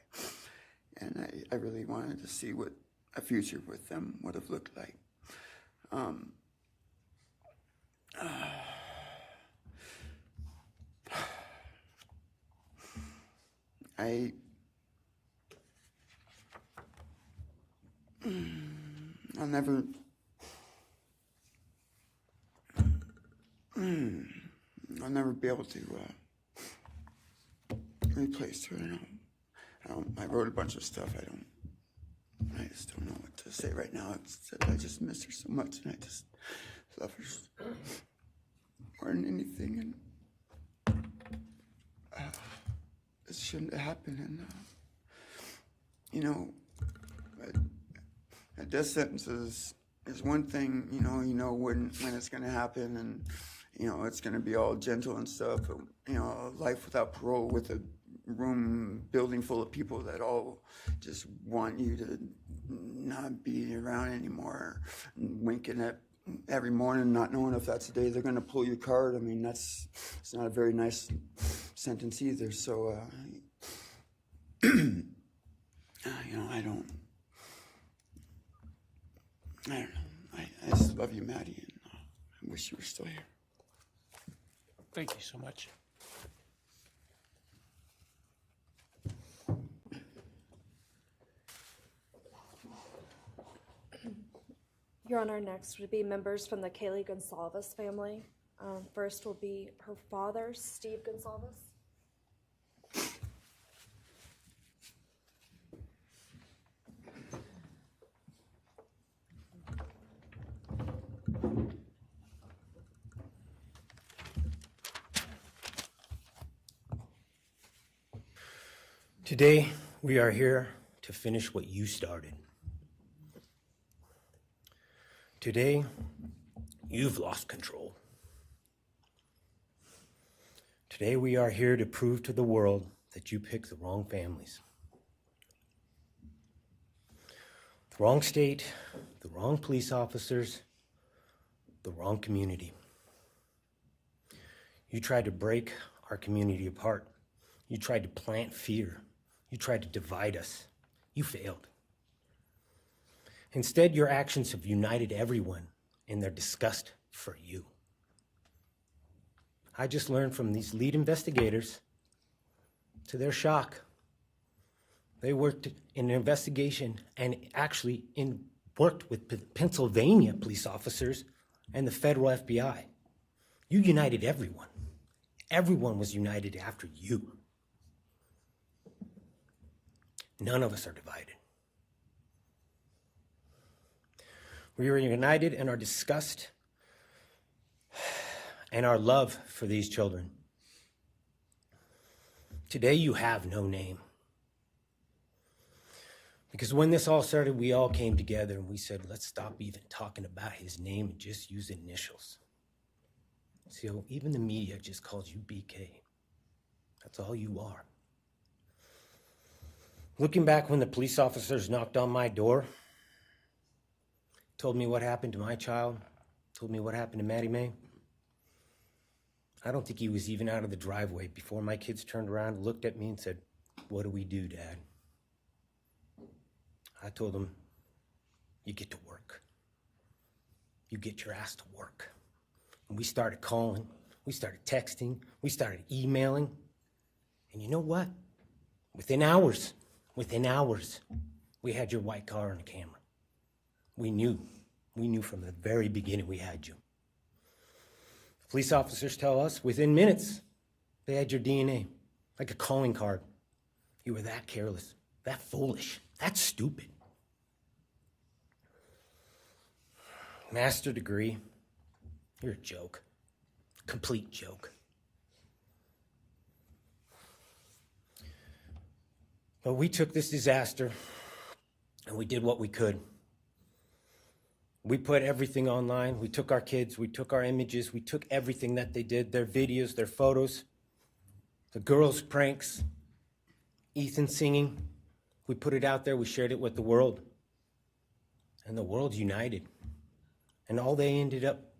And I really wanted to see what a future with them would have looked like. I'll never be able to replace her. I wrote a bunch of stuff. I just don't know what to say right now. I just miss her so much, and I just love her more than anything. And it shouldn't have happened. And a death sentence is one thing. You know when it's going to happen, and it's going to be all gentle and stuff. But life without parole, with a building full of people that all just want you to not be around anymore, winking at every morning, not knowing if that's the day they're going to pull your card. I mean, it's not a very nice sentence either. So, I don't know. I just love you, Maddie, and I wish you were still here. Thank you so much. Your Honor, next would be members from the Kaylee Gonsalves family. First will be her father, Steve Gonsalves. Today, we are here to finish what you started. Today, you've lost control. Today, we are here to prove to the world that you picked the wrong families. The wrong state, the wrong police officers, the wrong community. You tried to break our community apart. You tried to plant fear. You tried to divide us. You failed. Instead, your actions have united everyone in their disgust for you. I just learned from these lead investigators, to their shock, they worked in an investigation and actually worked with Pennsylvania police officers and the federal FBI. You united everyone. Everyone was united after you. None of us are divided. We are united in our disgust and our love for these children. Today you have no name. Because when this all started, we all came together and we said, let's stop even talking about his name and just use initials. So even the media just calls you BK. That's all you are. Looking back when the police officers knocked on my door, told me what happened to my child, told me what happened to Maddie Mae, I don't think he was even out of the driveway before my kids turned around, looked at me and said, "What do we do, Dad?" I told them, "You get to work. You get your ass to work." And we started calling, we started texting, we started emailing. And you know what? Within hours, we had your white car on the camera. We knew from the very beginning we had you. Police officers tell us within minutes they had your DNA, like a calling card. You were that careless, that foolish, that stupid. Master degree, you're a joke, complete joke. But we took this disaster and we did what we could. We put everything online. We took our kids, we took our images, we took everything that they did, their videos, their photos, the girls' pranks, Ethan singing. We put it out there, we shared it with the world. And the world united. And all they ended up,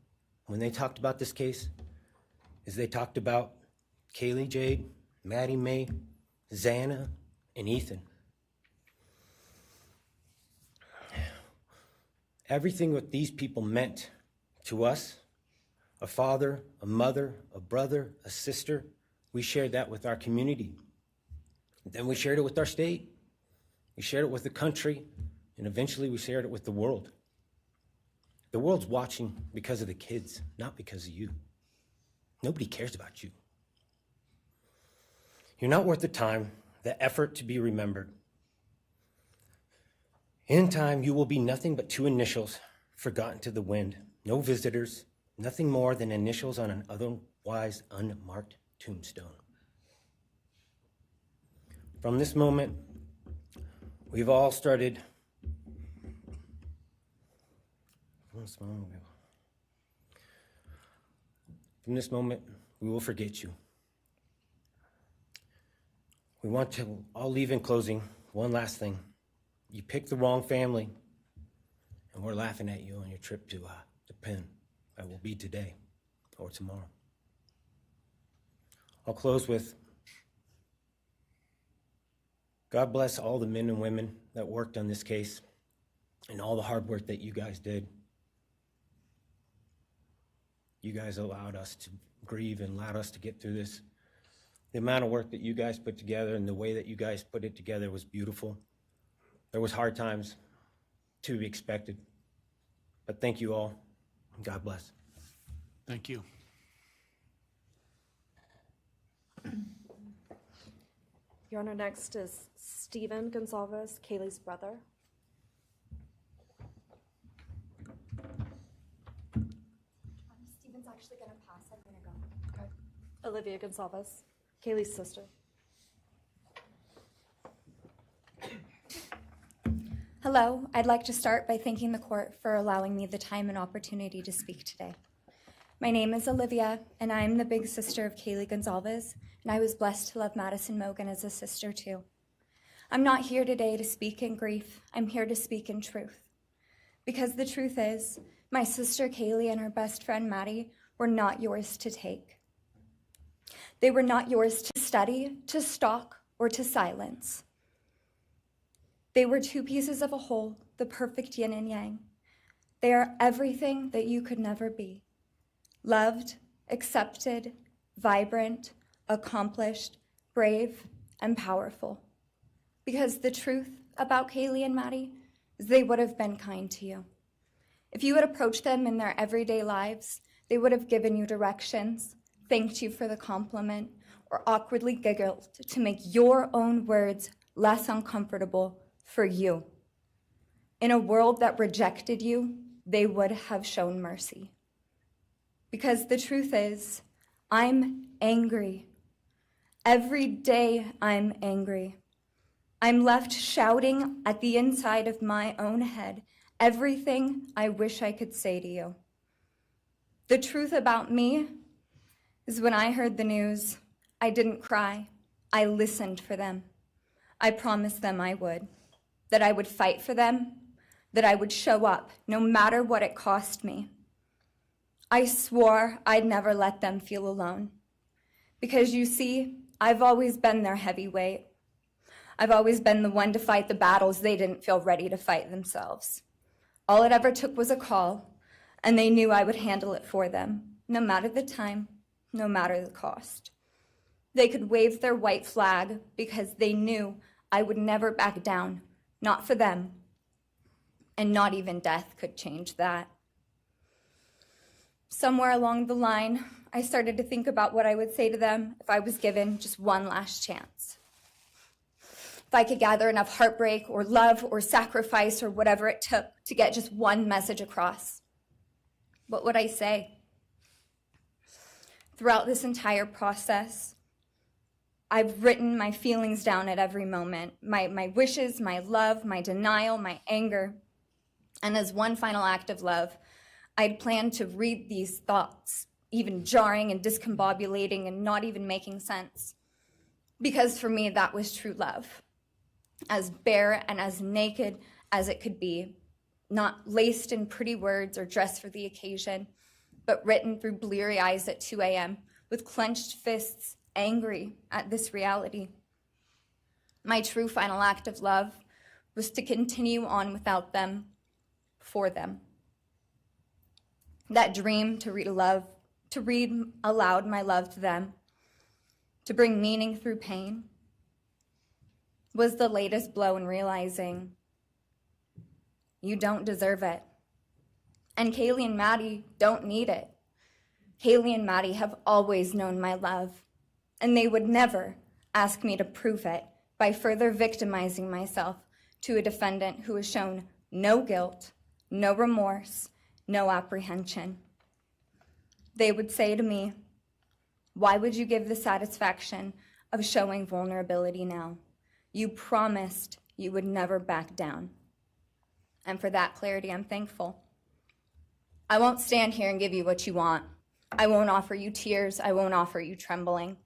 when they talked about this case, is they talked about Kaylee Jade, Maddie Mae, Zana, and Ethan. Everything what these people meant to us, a father, a mother, a brother, a sister, we shared that with our community. Then we shared it with our state. We shared it with the country, and eventually we shared it with the world. The world's watching because of the kids, not because of you. Nobody cares about you. You're not worth the time, the effort to be remembered. In time, you will be nothing but two initials forgotten to the wind. No visitors, nothing more than initials on an otherwise unmarked tombstone. From this moment, we've all started. From this moment, we will forget you. We want to all leave in closing. One last thing. You picked the wrong family, and we're laughing at you on your trip to the pen. That will be today or tomorrow. I'll close with, God bless all the men and women that worked on this case and all the hard work that you guys did. You guys allowed us to grieve and allowed us to get through this. The amount of work that you guys put together and the way that you guys put it together was beautiful. There was hard times to be expected, but thank you all. God bless. Thank you. Your Honor, next is Stephen Gonsalves, Kaylee's brother. Stephen's actually going to pass. I'm going to go. Okay. Olivia Gonsalves, Kaylee's sister. Hello. I'd like to start by thanking the court for allowing me the time and opportunity to speak today. My name is Olivia, and I'm the big sister of Kaylee Gonsalves, and I was blessed to love Madison Mogen as a sister too. I'm not here today to speak in grief. I'm here to speak in truth. Because the truth is, my sister Kaylee and her best friend Maddie were not yours to take. They were not yours to study, to stalk, or to silence. They were two pieces of a whole, the perfect yin and yang. They are everything that you could never be. Loved, accepted, vibrant, accomplished, brave, and powerful. Because the truth about Kaylee and Maddie is they would have been kind to you. If you had approached them in their everyday lives, they would have given you directions, thanked you for the compliment, or awkwardly giggled to make your own words less uncomfortable for you. In a world that rejected you, they would have shown mercy. Because the truth is, I'm angry. Every day I'm angry. I'm left shouting at the inside of my own head everything I wish I could say to you. The truth about me is when I heard the news, I didn't cry. I listened for them. I promised them I would, that I would fight for them, that I would show up no matter what it cost me. I swore I'd never let them feel alone. Because you see, I've always been their heavyweight. I've always been the one to fight the battles they didn't feel ready to fight themselves. All it ever took was a call, and they knew I would handle it for them, no matter the time, no matter the cost. They could wave their white flag because they knew I would never back down, not for them, and not even death could change that. Somewhere along the line, I started to think about what I would say to them if I was given just one last chance. If I could gather enough heartbreak or love or sacrifice or whatever it took to get just one message across, what would I say? Throughout this entire process, I've written my feelings down at every moment, my wishes, my love, my denial, my anger. And as one final act of love, I'd planned to read these thoughts, even jarring and discombobulating and not even making sense. Because for me, that was true love. As bare and as naked as it could be, not laced in pretty words or dressed for the occasion, but written through bleary eyes at 2 a.m. with clenched fists, angry at this reality. My true final act of love was to continue on without them, for them. That dream to read aloud my love to them, to bring meaning through pain, was the latest blow in realizing you don't deserve it. And Kaylee and Maddie don't need it. Kaylee and Maddie have always known my love, and they would never ask me to prove it by further victimizing myself to a defendant who has shown no guilt, no remorse, no apprehension. They would say to me, "Why would you give the satisfaction of showing vulnerability now? You promised you would never back down." And for that clarity, I'm thankful. I won't stand here and give you what you want. I won't offer you tears. I won't offer you trembling.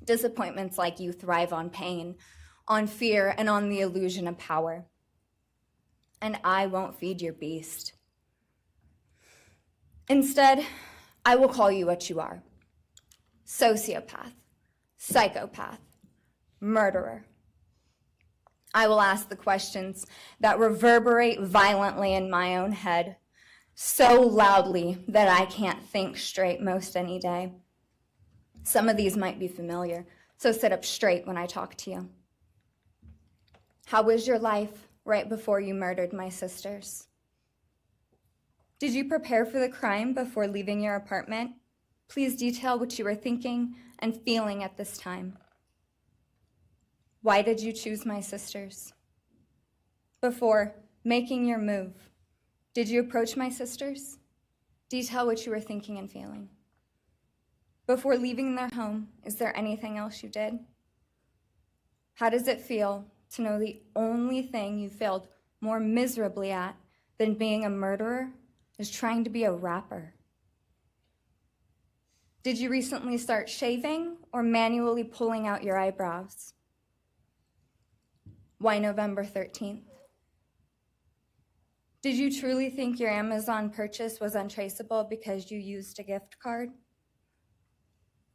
Disappointments like you thrive on pain, on fear, and on the illusion of power. And I won't feed your beast. Instead, I will call you what you are: sociopath, psychopath, murderer. I will ask the questions that reverberate violently in my own head, so loudly that I can't think straight most any day. Some of these might be familiar, so sit up straight when I talk to you. How was your life right before you murdered my sisters? Did you prepare for the crime before leaving your apartment? Please detail what you were thinking and feeling at this time. Why did you choose my sisters? Before making your move, did you approach my sisters? Detail what you were thinking and feeling. Before leaving their home, is there anything else you did? How does it feel to know the only thing you failed more miserably at than being a murderer is trying to be a rapper? Did you recently start shaving or manually pulling out your eyebrows? Why November 13th? Did you truly think your Amazon purchase was untraceable because you used a gift card?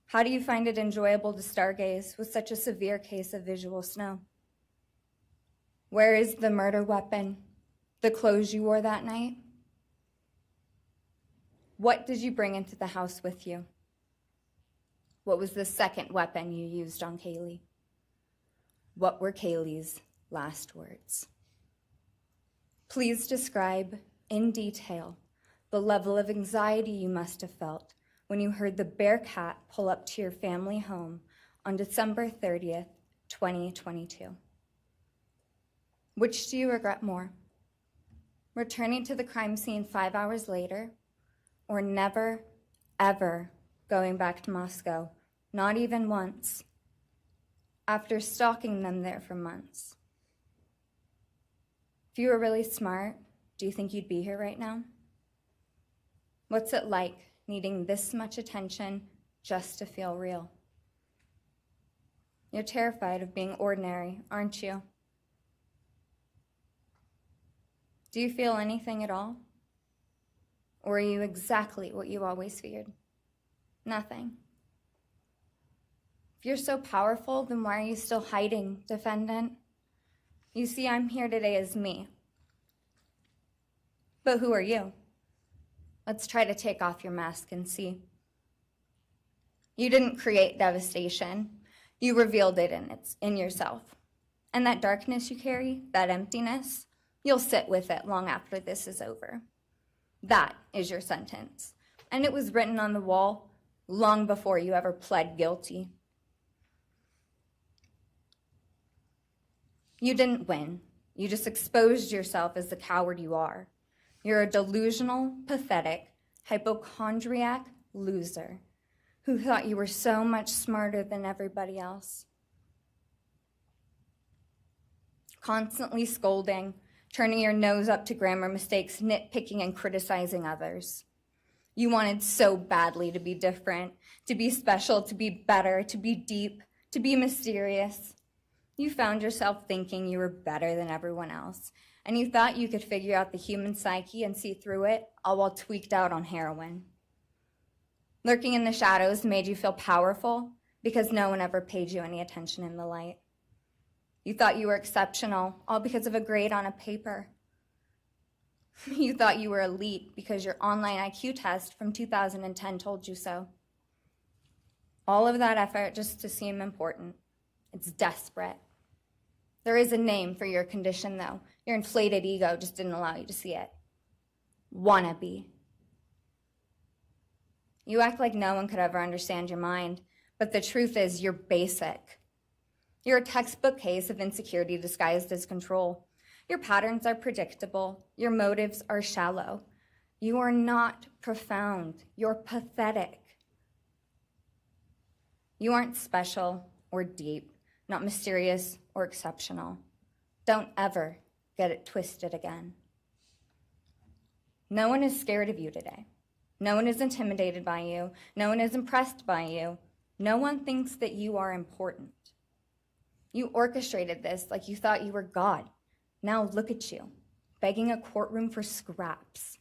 How do you find it enjoyable to stargaze with such a severe case of visual snow? Where is the murder weapon, the clothes you wore that night? What did you bring into the house with you? What was the second weapon you used on Kaylee? What were Kaylee's last words? Please describe in detail the level of anxiety you must have felt when you heard the Bearcat pull up to your family home on December 30th, 2022. Which do you regret more? Returning to the crime scene 5 hours later, or never, ever going back to Moscow, not even once, after stalking them there for months? If you were really smart, do you think you'd be here right now? What's it like needing this much attention just to feel real? You're terrified of being ordinary, aren't you? Do you feel anything at all? Or are you exactly what you always feared? Nothing. If you're so powerful, then why are you still hiding, defendant? You see, I'm here today as me. But who are you? Let's try to take off your mask and see. You didn't create devastation. You revealed it in yourself. And that darkness you carry, that emptiness, you'll sit with it long after this is over. That is your sentence. And it was written on the wall long before you ever pled guilty. You didn't win. You just exposed yourself as the coward you are. You're a delusional, pathetic, hypochondriac loser who thought you were so much smarter than everybody else. Constantly scolding, turning your nose up to grammar mistakes, nitpicking and criticizing others. You wanted so badly to be different, to be special, to be better, to be deep, to be mysterious. You found yourself thinking you were better than everyone else, and you thought you could figure out the human psyche and see through it, all while tweaked out on heroin. Lurking in the shadows made you feel powerful because no one ever paid you any attention in the light. You thought you were exceptional, all because of a grade on a paper. You thought you were elite because your online IQ test from 2010 told you so. All of that effort just to seem important. It's desperate. There is a name for your condition, though. Your inflated ego just didn't allow you to see it. Wannabe. You act like no one could ever understand your mind, but the truth is you're basic. You're a textbook case of insecurity disguised as control. Your patterns are predictable. Your motives are shallow. You are not profound. You're pathetic. You aren't special or deep, not mysterious or exceptional. Don't ever get it twisted again. No one is scared of you today. No one is intimidated by you. No one is impressed by you. No one thinks that you are important. You orchestrated this like you thought you were God. Now look at you, begging a courtroom for scraps.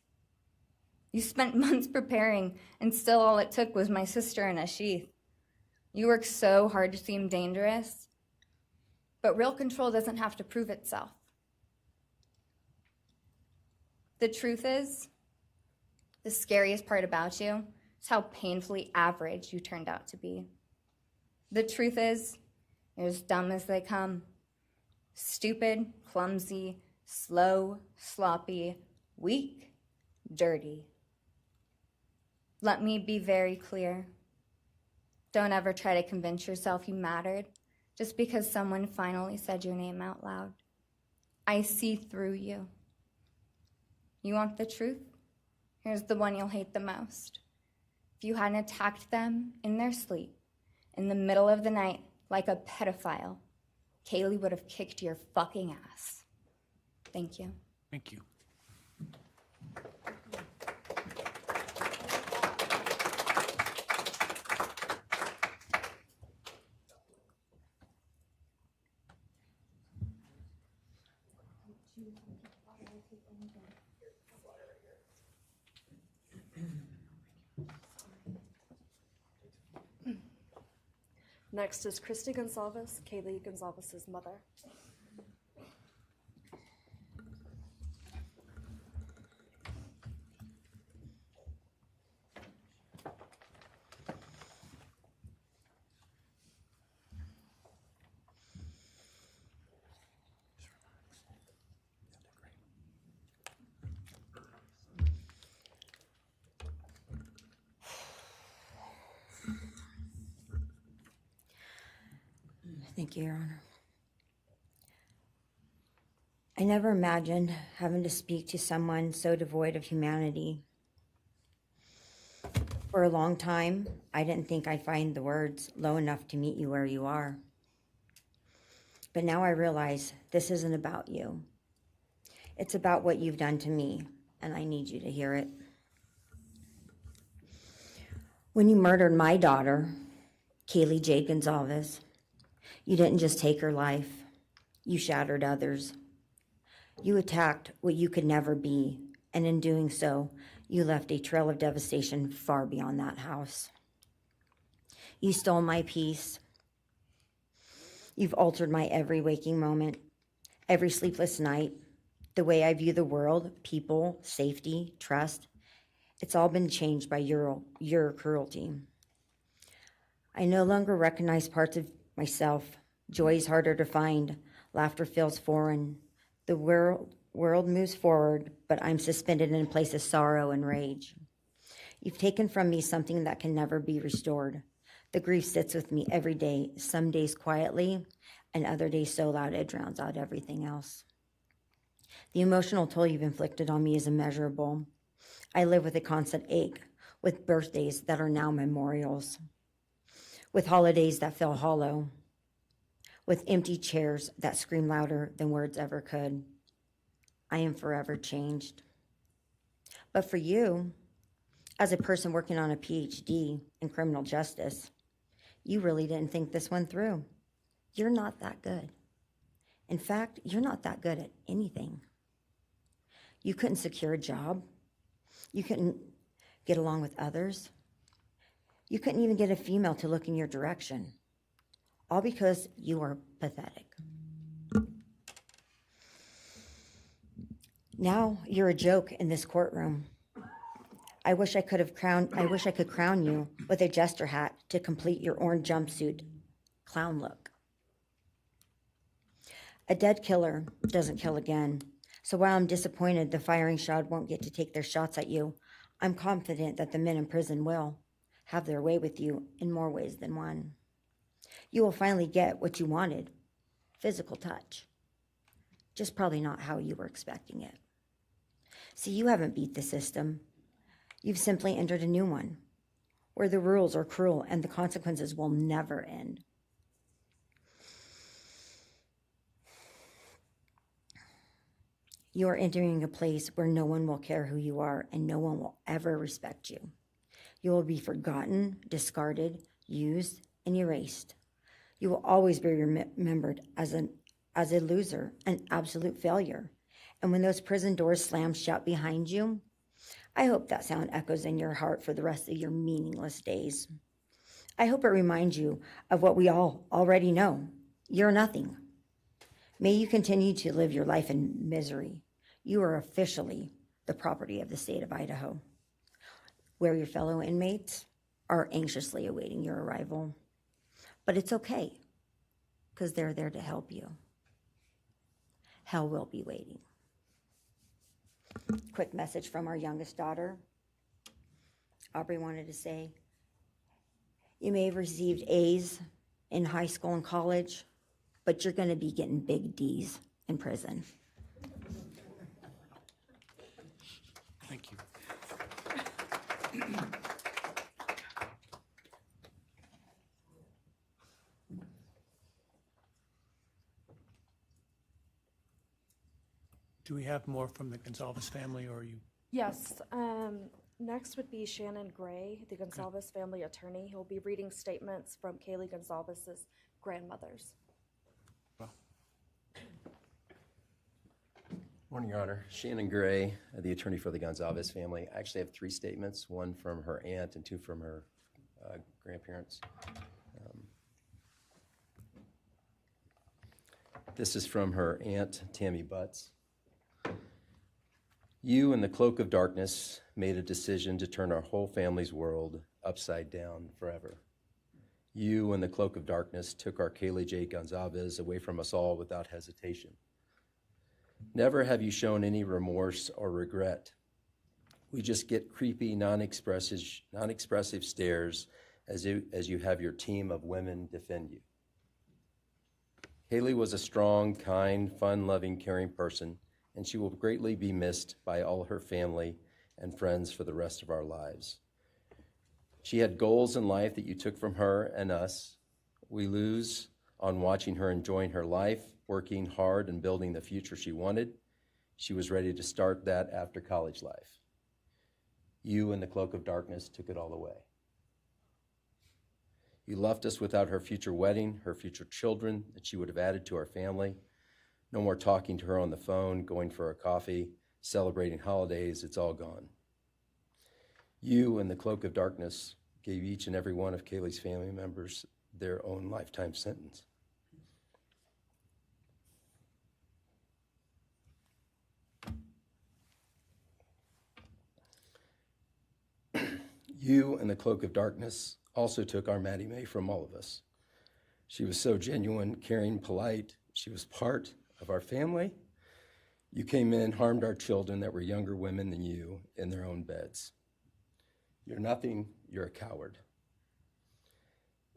You spent months preparing, and still all it took was my sister in a sheath. You work so hard to seem dangerous, but real control doesn't have to prove itself. The truth is, the scariest part about you is how painfully average you turned out to be. The truth is, you're as dumb as they come. Stupid, clumsy, slow, sloppy, weak, dirty. Let me be very clear. Don't ever try to convince yourself you mattered just because someone finally said your name out loud. I see through you. You want the truth? Here's the one you'll hate the most. If you hadn't attacked them in their sleep, in the middle of the night, like a pedophile, Kaylee would have kicked your fucking ass. Thank you. Thank you. Next is Christy Gonzalez, Kaylee Gonzalez's mother. Thank you, Your Honor. I never imagined having to speak to someone so devoid of humanity. For a long time, I didn't think I'd find the words low enough to meet you where you are. But now I realize this isn't about you. It's about what you've done to me, and I need you to hear it. When you murdered my daughter, Kaylee Jade Gonzalez, You didn't just take her life, you shattered others. You attacked what you could never be, and in doing so, you left a trail of devastation far beyond that house. You stole my peace. You've altered my every waking moment, every sleepless night, the way I view the world, people, safety, trust. It's all been changed by your cruelty. I no longer recognize parts of myself. Joy is harder to find. Laughter feels foreign. The world moves forward, but I'm suspended in a place of sorrow and rage. You've taken from me something that can never be restored. The grief sits with me every day, some days quietly, and other days so loud it drowns out everything else. The emotional toll you've inflicted on me is immeasurable. I live with a constant ache, with birthdays that are now memorials, with holidays that feel hollow, with empty chairs that scream louder than words ever could. I am forever changed. But for you, as a person working on a PhD in criminal justice, you really didn't think this one through. You're not that good. In fact, you're not that good at anything. You couldn't secure a job. You couldn't get along with others. You couldn't even get a female to look in your direction. All because you are pathetic. Now you're a joke in this courtroom. I wish I could crown you with a jester hat to complete your orange jumpsuit clown look. A dead killer doesn't kill again. So while I'm disappointed the firing squad won't get to take their shots at you, I'm confident that the men in prison will have their way with you in more ways than one. You will finally get what you wanted, physical touch. Just probably not how you were expecting it. See, you haven't beat the system. You've simply entered a new one, where the rules are cruel and the consequences will never end. You are entering a place where no one will care who you are and no one will ever respect you. You will be forgotten, discarded, used, and erased. You will always be remembered as a loser, an absolute failure. And when those prison doors slam shut behind you, I hope that sound echoes in your heart for the rest of your meaningless days. I hope it reminds you of what we all already know. You're nothing. May you continue to live your life in misery. You are officially the property of the state of Idaho, where your fellow inmates are anxiously awaiting your arrival. But it's okay, because they're there to help you. Hell will be waiting. Quick message from our youngest daughter. Aubrey wanted to say, you may have received A's in high school and college, but you're going to be getting big D's in prison. Thank you. Do we have more from the Gonzalez family, or are you? Yes. Next would be Shannon Gray, the Gonzalez family attorney. He'll be reading statements from Kaylee Gonzalez's grandmothers. Morning, Your Honor. Shannon Gray, the attorney for the Gonzalez family. I actually have 3 statements, one from her aunt and 2 from her grandparents. This is from her aunt, Tammy Butts. You, in the cloak of darkness, made a decision to turn our whole family's world upside down forever. You, in the cloak of darkness, took our Kaylee J. Gonzalez away from us all without hesitation. Never have you shown any remorse or regret. We just get creepy, non-expressive stares as you have your team of women defend you. Kaylee was a strong, kind, fun-loving, caring person, and she will greatly be missed by all her family and friends for the rest of our lives. She had goals in life that you took from her and us. We lose on watching her enjoying her life, working hard and building the future she wanted. She was ready to start that after college life. You, in the cloak of darkness, took it all away. You left us without her future wedding, her future children that she would have added to our family. No more talking to her on the phone, going for a coffee, celebrating holidays. It's all gone. You, in the cloak of darkness, gave each and every one of Kaylee's family members their own lifetime sentence. You, in the cloak of darkness, also took our Maddie Mae from all of us. She was so genuine, caring, polite. She was part of our family. You came in, harmed our children that were younger women than you in their own beds. You're nothing, you're a coward.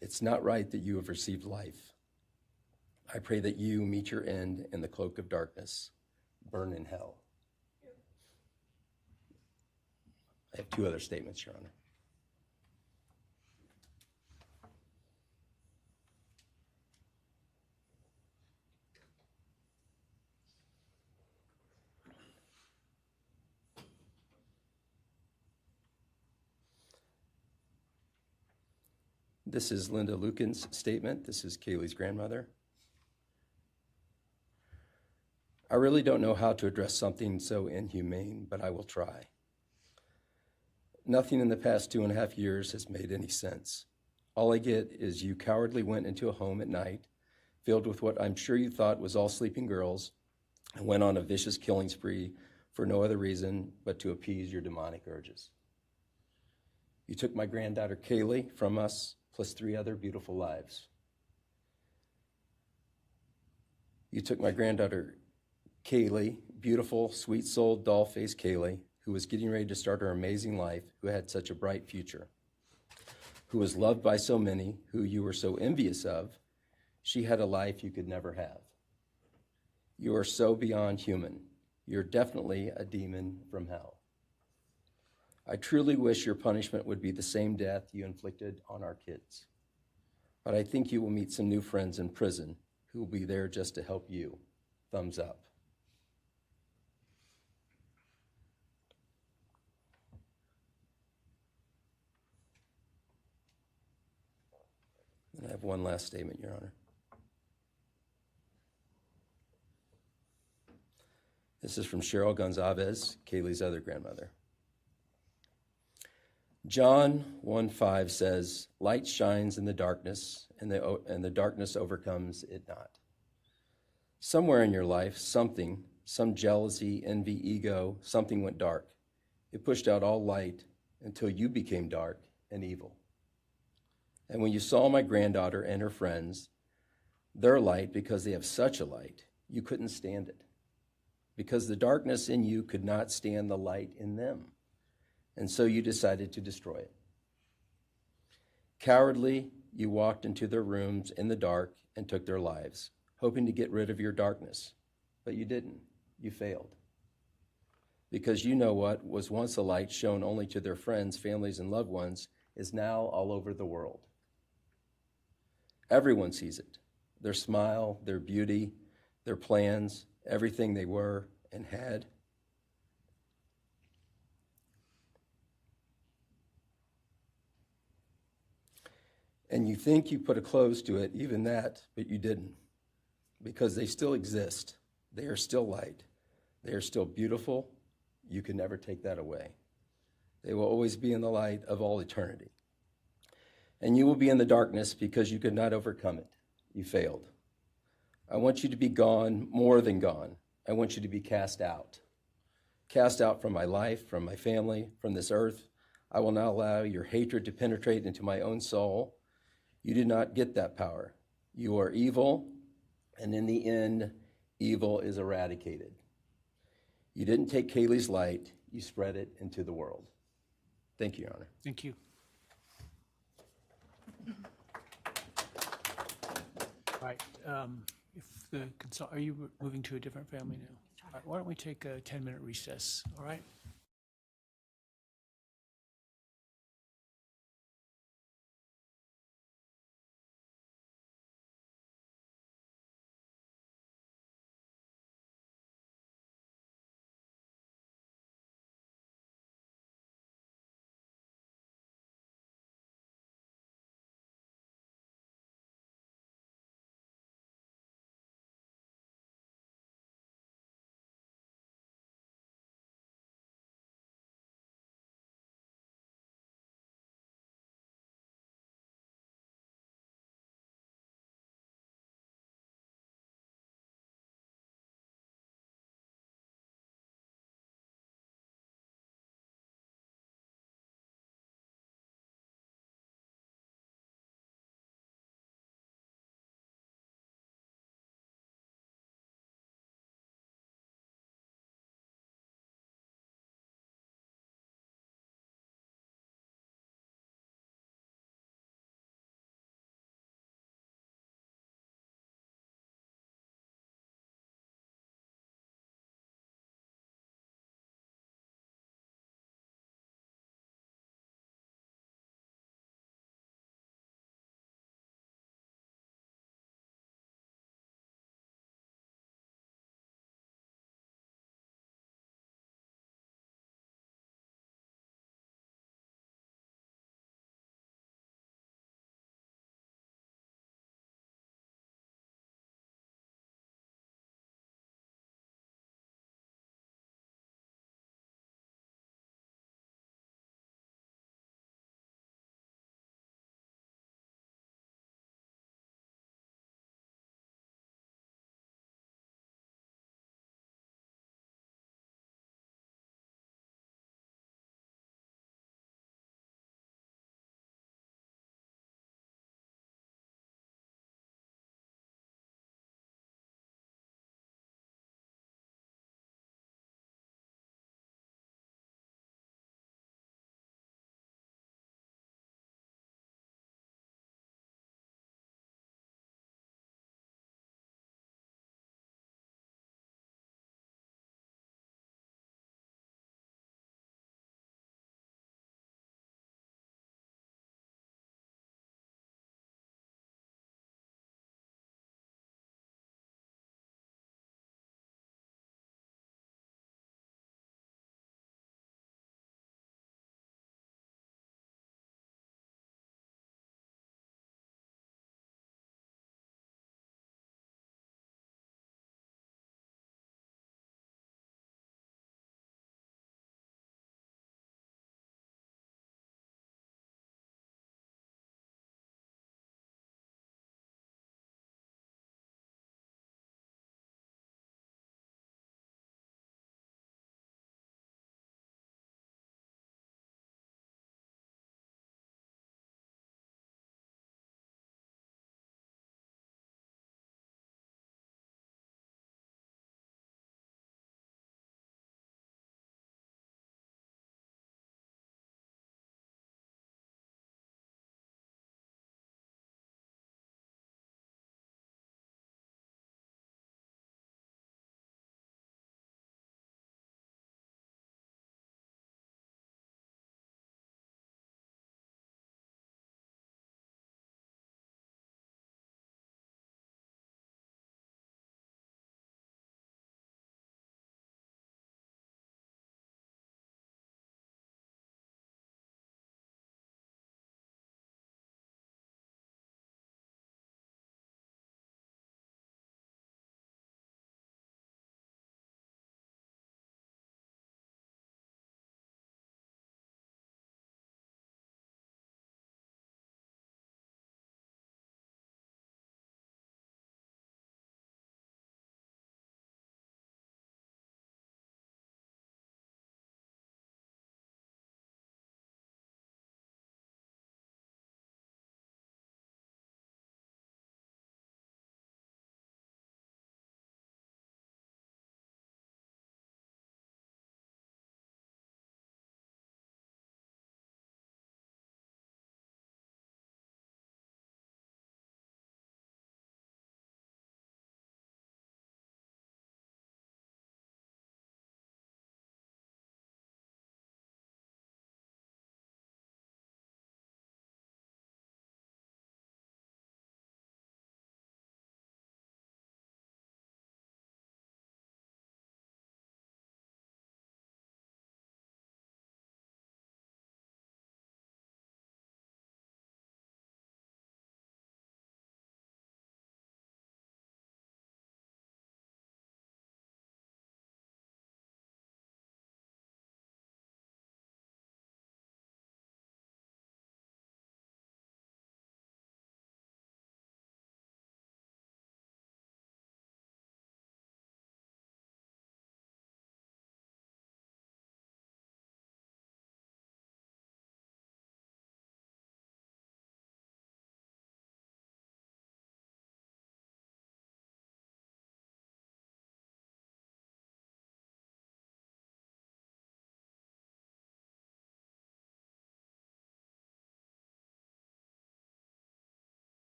It's not right that you have received life. I pray that you meet your end in the cloak of darkness, burn in hell. I have two other statements, Your Honor. This is Linda Lucan's statement. This is Kaylee's grandmother. I really don't know how to address something so inhumane, but I will try. Nothing in the past 2.5 years has made any sense. All I get is you cowardly went into a home at night, filled with what I'm sure you thought was all sleeping girls, and went on a vicious killing spree for no other reason but to appease your demonic urges. You took my granddaughter Kaylee from us, plus 3 other beautiful lives. You took my granddaughter Kaylee, beautiful, sweet-souled, doll-faced Kaylee, who was getting ready to start her amazing life, who had such a bright future, who was loved by so many, who you were so envious of. She had a life you could never have. You are so beyond human. You're definitely a demon from hell. I truly wish your punishment would be the same death you inflicted on our kids. But I think you will meet some new friends in prison who will be there just to help you. Thumbs up. And I have one last statement, Your Honor. This is from Cheryl Gonzalez, Kaylee's other grandmother. John 1:5 says, light shines in the darkness, and the darkness overcomes it not. Somewhere in your life, something, some jealousy, envy, ego, something went dark. It pushed out all light until you became dark and evil. And when you saw my granddaughter and her friends, their light, because they have such a light, you couldn't stand it. Because the darkness in you could not stand the light in them. And so you decided to destroy it. Cowardly, you walked into their rooms in the dark and took their lives, hoping to get rid of your darkness. But you didn't. You failed. Because you know what was once a light shown only to their friends, families, and loved ones is now all over the world. Everyone sees it. Their smile, their beauty, their plans, everything they were and had. And you think you put a close to it, even that, but you didn't. Because they still exist. They are still light. They are still beautiful. You can never take that away. They will always be in the light of all eternity. And you will be in the darkness because you could not overcome it. You failed. I want you to be gone, more than gone. I want you to be cast out. Cast out from my life, from my family, from this earth. I will not allow your hatred to penetrate into my own soul. You did not get that power. You are evil, and in the end, evil is eradicated. You didn't take Kaylee's light, you spread it into the world. Thank you, Your Honor. Thank you. All right. Are you moving to a different family now? All right, why don't we take a 10-minute recess, all right?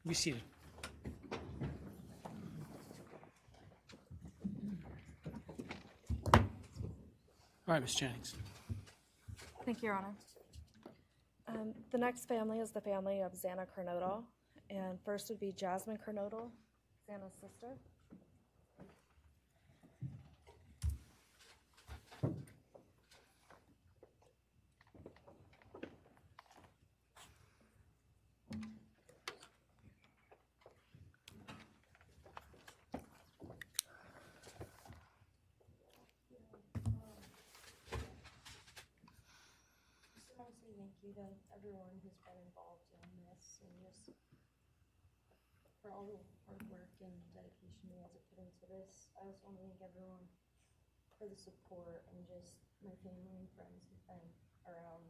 Be seated. All right, Ms. Jennings. Thank you, Your Honor. The next family is the family of Zana Kernodle, and first would be Jasmine Kernodle, Zana's sister. Thank you to everyone who's been involved in this and just for all the hard work and dedication you guys have put into this. I also want to thank everyone for the support and just my family and friends who've been around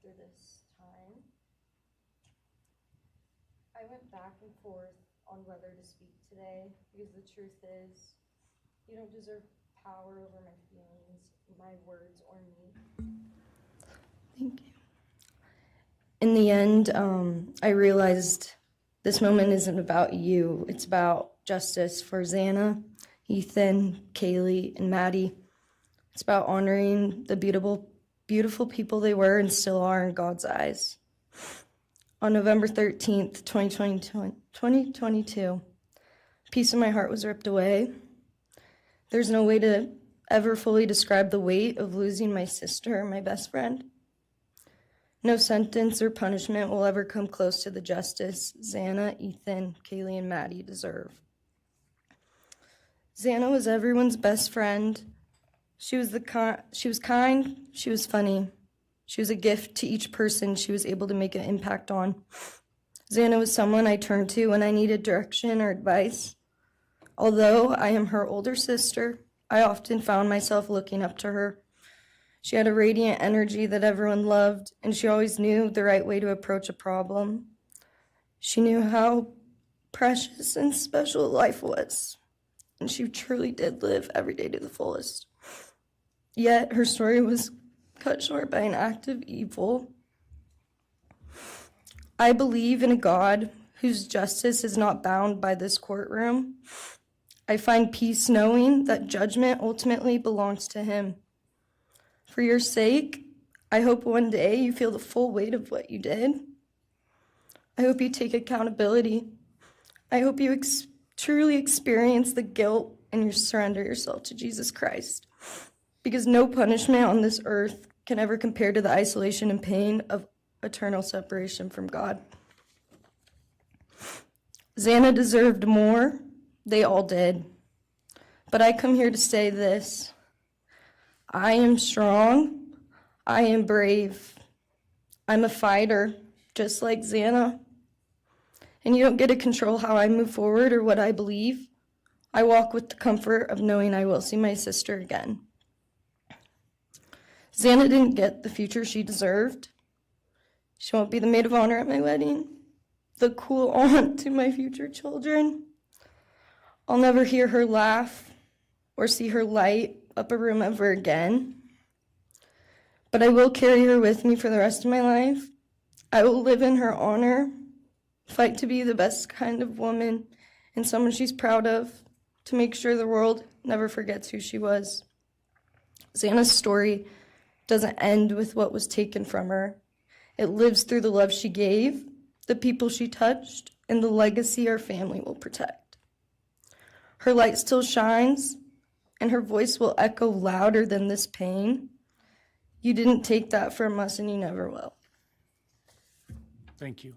through this time. I went back and forth on whether to speak today because the truth is you don't deserve power over my feelings, my words, or me. Thank you. In the end, I realized this moment isn't about you. It's about justice for Zana, Ethan, Kaylee, and Maddie. It's about honoring the beautiful people they were and still are in God's eyes. On November 13th, 2022, a piece of my heart was ripped away. There's no way to ever fully describe the weight of losing my sister, my best friend. No sentence or punishment will ever come close to the justice Zana, Ethan, Kaylee, and Maddie deserve. Zana was everyone's best friend. She was kind, she was funny. She was a gift to each person she was able to make an impact on. Zana was someone I turned to when I needed direction or advice. Although I am her older sister, I often found myself looking up to her. She had a radiant energy that everyone loved, and she always knew the right way to approach a problem. She knew how precious and special life was, and she truly did live every day to the fullest. Yet her story was cut short by an act of evil. I believe in a God whose justice is not bound by this courtroom. I find peace knowing that judgment ultimately belongs to Him. For your sake, I hope one day you feel the full weight of what you did. I hope you take accountability. I hope you truly experience the guilt and you surrender yourself to Jesus Christ. Because no punishment on this earth can ever compare to the isolation and pain of eternal separation from God. Zana deserved more. They all did. But I come here to say this. I am strong. I am brave. I'm a fighter, just like Zana. And you don't get to control how I move forward or what I believe. I walk with the comfort of knowing I will see my sister again. Zana didn't get the future she deserved. She won't be the maid of honor at my wedding, the cool aunt to my future children. I'll never hear her laugh or see her light up a room ever again. But I will carry her with me for the rest of my life. I will live in her honor, fight to be the best kind of woman and someone she's proud of, to make sure the world never forgets who she was. Zana's story doesn't end with what was taken from her. It lives through the love she gave, the people she touched, and the legacy our family will protect. Her light still shines, and her voice will echo louder than this pain. You didn't take that from us, and you never will. Thank you.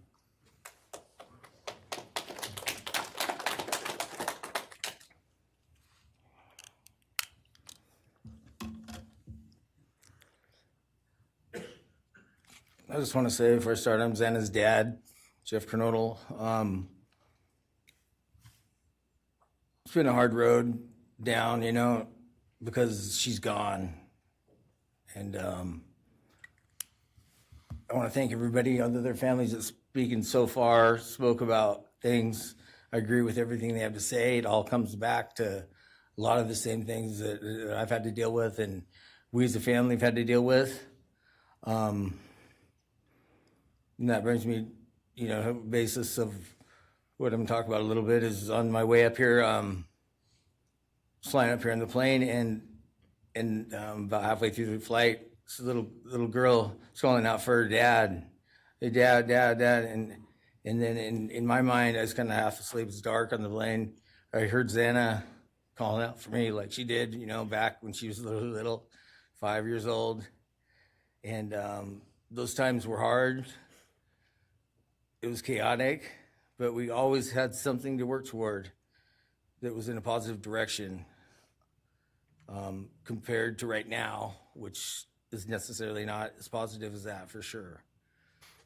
I just want to say before I start, I'm Zana's dad, Jeff Kernodle. It's been a hard road down, because she's gone. And I want to thank everybody, other their families that speaking so far, spoke about things. I agree with everything they have to say. It all comes back to a lot of the same things that I've had to deal with and we as a family have had to deal with. And that brings me basis of what I'm talking about a little bit is on my way up here, flying up here in the plane, and about halfway through the flight, this little girl is calling out for her dad. Hey, dad, and then in my mind, I was kind of half asleep. It's dark on the plane. I heard Zana calling out for me like she did, back when she was little, 5 years old. And those times were hard. It was chaotic, but we always had something to work toward that was in a positive direction, compared to right now, which is necessarily not as positive as that, for sure.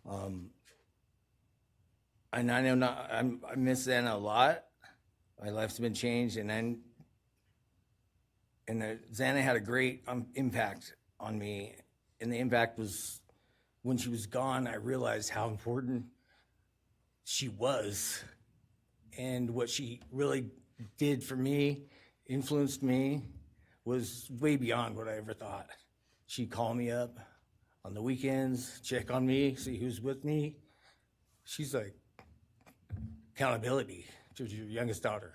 And I know I miss Zana a lot. My life's been changed, and Zana had a great impact on me. And the impact was when she was gone, I realized how important she was and what she really did for me, influenced me, was way beyond what I ever thought. She'd call me up on the weekends, check on me, see who's with me. She's like accountability to your youngest daughter.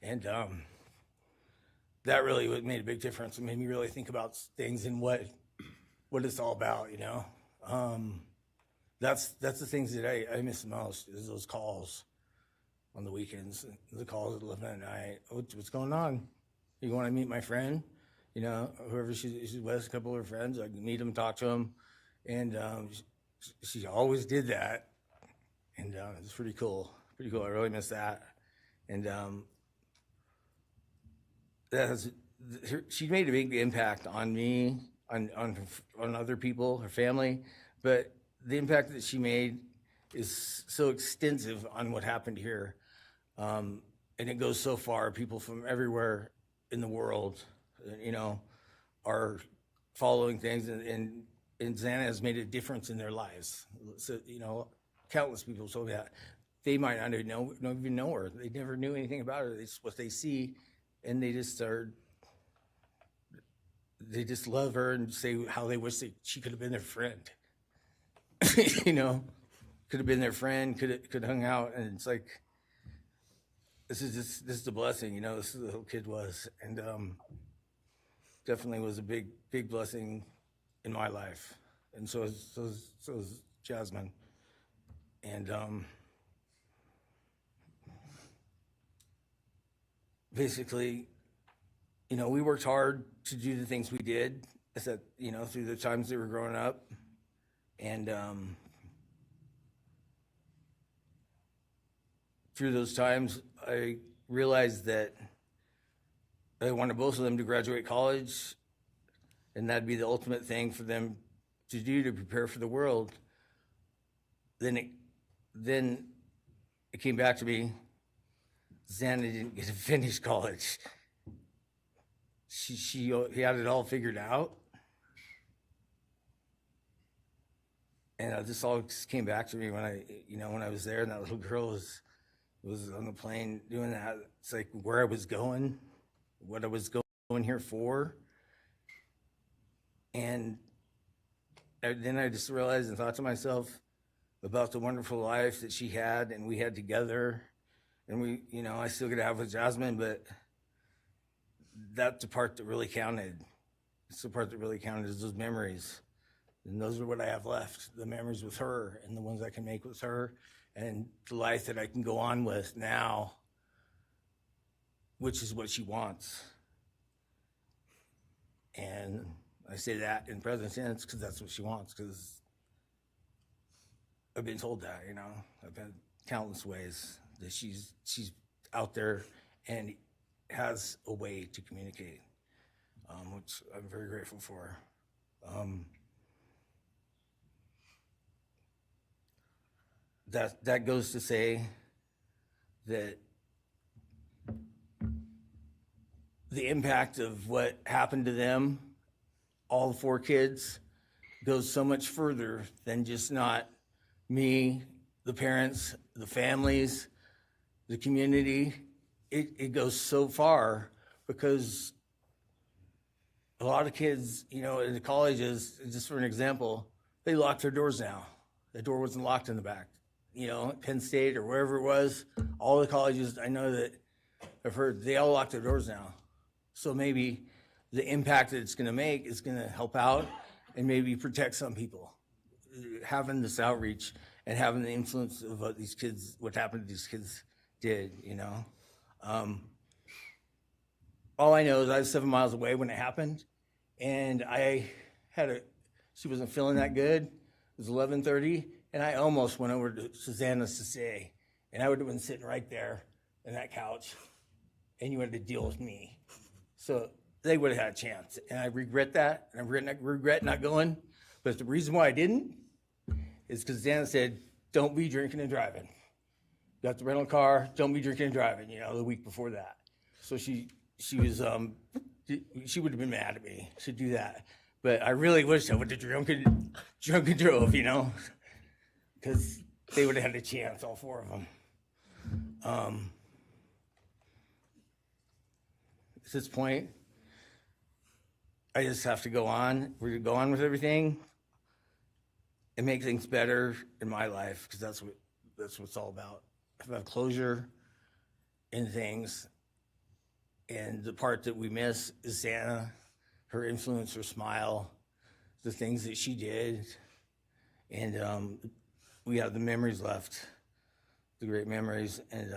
And that really made a big difference. It made me really think about things and what it's all about, That's the things that I miss the most, is those calls on the weekends, the calls at 11 at night. What's going on? You want to meet my friend? Whoever she's with, a couple of her friends, I can meet them, talk to them. And she always did that. And it's pretty cool. Pretty cool. I really miss that. And she made a big impact on me, on other people, her family. But the impact that she made is so extensive on what happened here. And it goes so far. People from everywhere in the world, are following things, and Zana has made a difference in their lives. So, countless people told me that. They might not even know her. They never knew anything about her. It's what they see, and they just love her and say how they wish she could have been their friend. Could have been their friend, could have hung out, and it's like, this is a blessing, this is the little kid was, and definitely was a big blessing in my life, and so is Jasmine, and basically, we worked hard to do the things we did, through the times they were growing up, and through those times, I realized that I wanted both of them to graduate college, and that'd be the ultimate thing for them to do to prepare for the world. Then it came back to me, Zana didn't get to finish college. He had it all figured out. And this all just came back to me when I was there, and that little girl was on the plane doing that. It's like where I was going, what I was going here for. And then I just realized and thought to myself about the wonderful life that she had and we had together. And I still get to have with Jasmine, but that's the part that really counted. It's the part that really counted, is those memories. And those are what I have left, the memories with her and the ones I can make with her, and the life that I can go on with now, which is what she wants. And I say that in present tense because that's what she wants, because I've been told that, I've been countless ways that she's out there and has a way to communicate, which I'm very grateful for. That goes to say that the impact of what happened to them, all 4 kids, goes so much further than just not me, the parents, the families, the community. It goes so far because a lot of kids, in the colleges, just for an example, they lock their doors now. The door wasn't locked in the back. Penn State or wherever it was, all the colleges, I know that I've heard they all lock their doors now. So maybe the impact that it's going to make is going to help out and maybe protect some people. Having this outreach and having the influence of what happened to these kids did, all I know is I was 7 miles away when it happened, and she wasn't feeling that good. It was 11:30, and I almost went over to Zana's to say, and I would have been sitting right there on that couch, and you had to deal with me. So they would have had a chance, and I regret that, and I regret not going. But the reason why I didn't is because Zana said, "Don't be drinking and driving. You got the rental car. Don't be drinking and driving." The week before that, so she was she would have been mad at me to do that. But I really wish I would have drunk and drove, because they would have had a chance, all four of them. At this point, I just have to go on. We're going to go on with everything and make things better in my life, because that's what it's all about. If I have closure in things, and the part that we miss is Zana, her influence, her smile, the things that she did, and we have the memories left, the great memories, and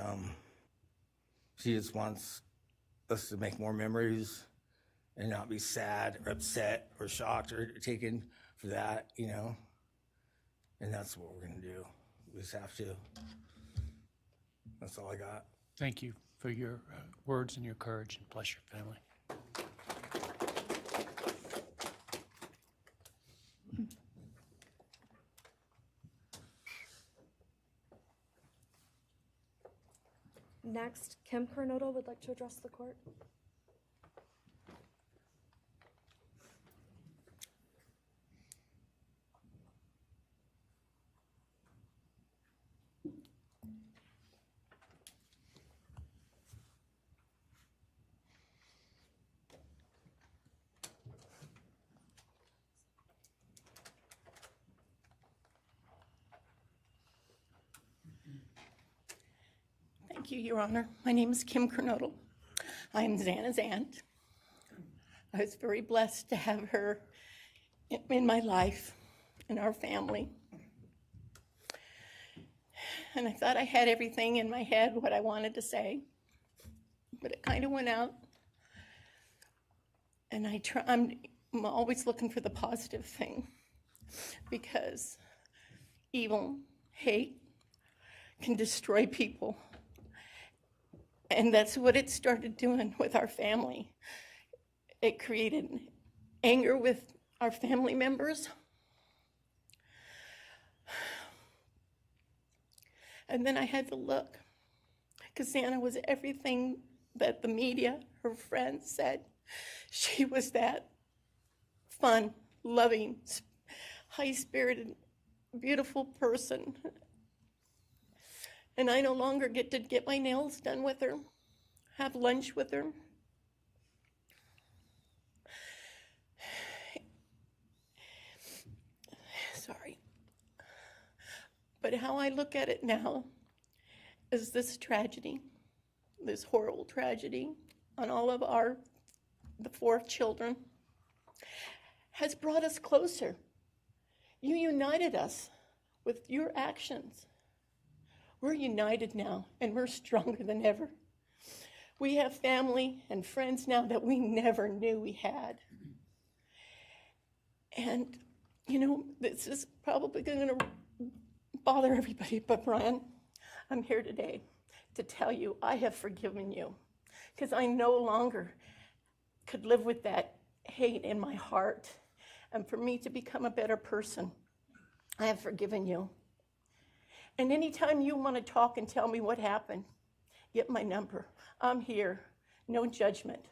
she just wants us to make more memories and not be sad or upset or shocked or taken for that, and that's what we're gonna do. We just have to. That's all I got. Thank you for your words and your courage, and bless your family. Next, Kim Kernodle would like to address the court. Thank you, Your Honor. My name is Kim Kernodle. I am Zana's aunt. I was very blessed to have her in my life, in our family. And I thought I had everything in my head, what I wanted to say, but it kind of went out. And I'm always looking for the positive thing, because evil, hate can destroy people. And that's what it started doing with our family. It created anger with our family members. And then I had to look, because Zana was everything that the media, her friends said. She was that fun, loving, high-spirited, beautiful person. And I no longer get to get my nails done with her, have lunch with her. Sorry. But how I look at it now is this tragedy, this horrible tragedy on all of the 4 children, has brought us closer. You united us with your actions. We're united now, and we're stronger than ever. We have family and friends now that we never knew we had. And, this is probably going to bother everybody, but Bryan, I'm here today to tell you I have forgiven you, because I no longer could live with that hate in my heart. And for me to become a better person, I have forgiven you. And anytime you want to talk and tell me what happened, get my number. I'm here, no judgment,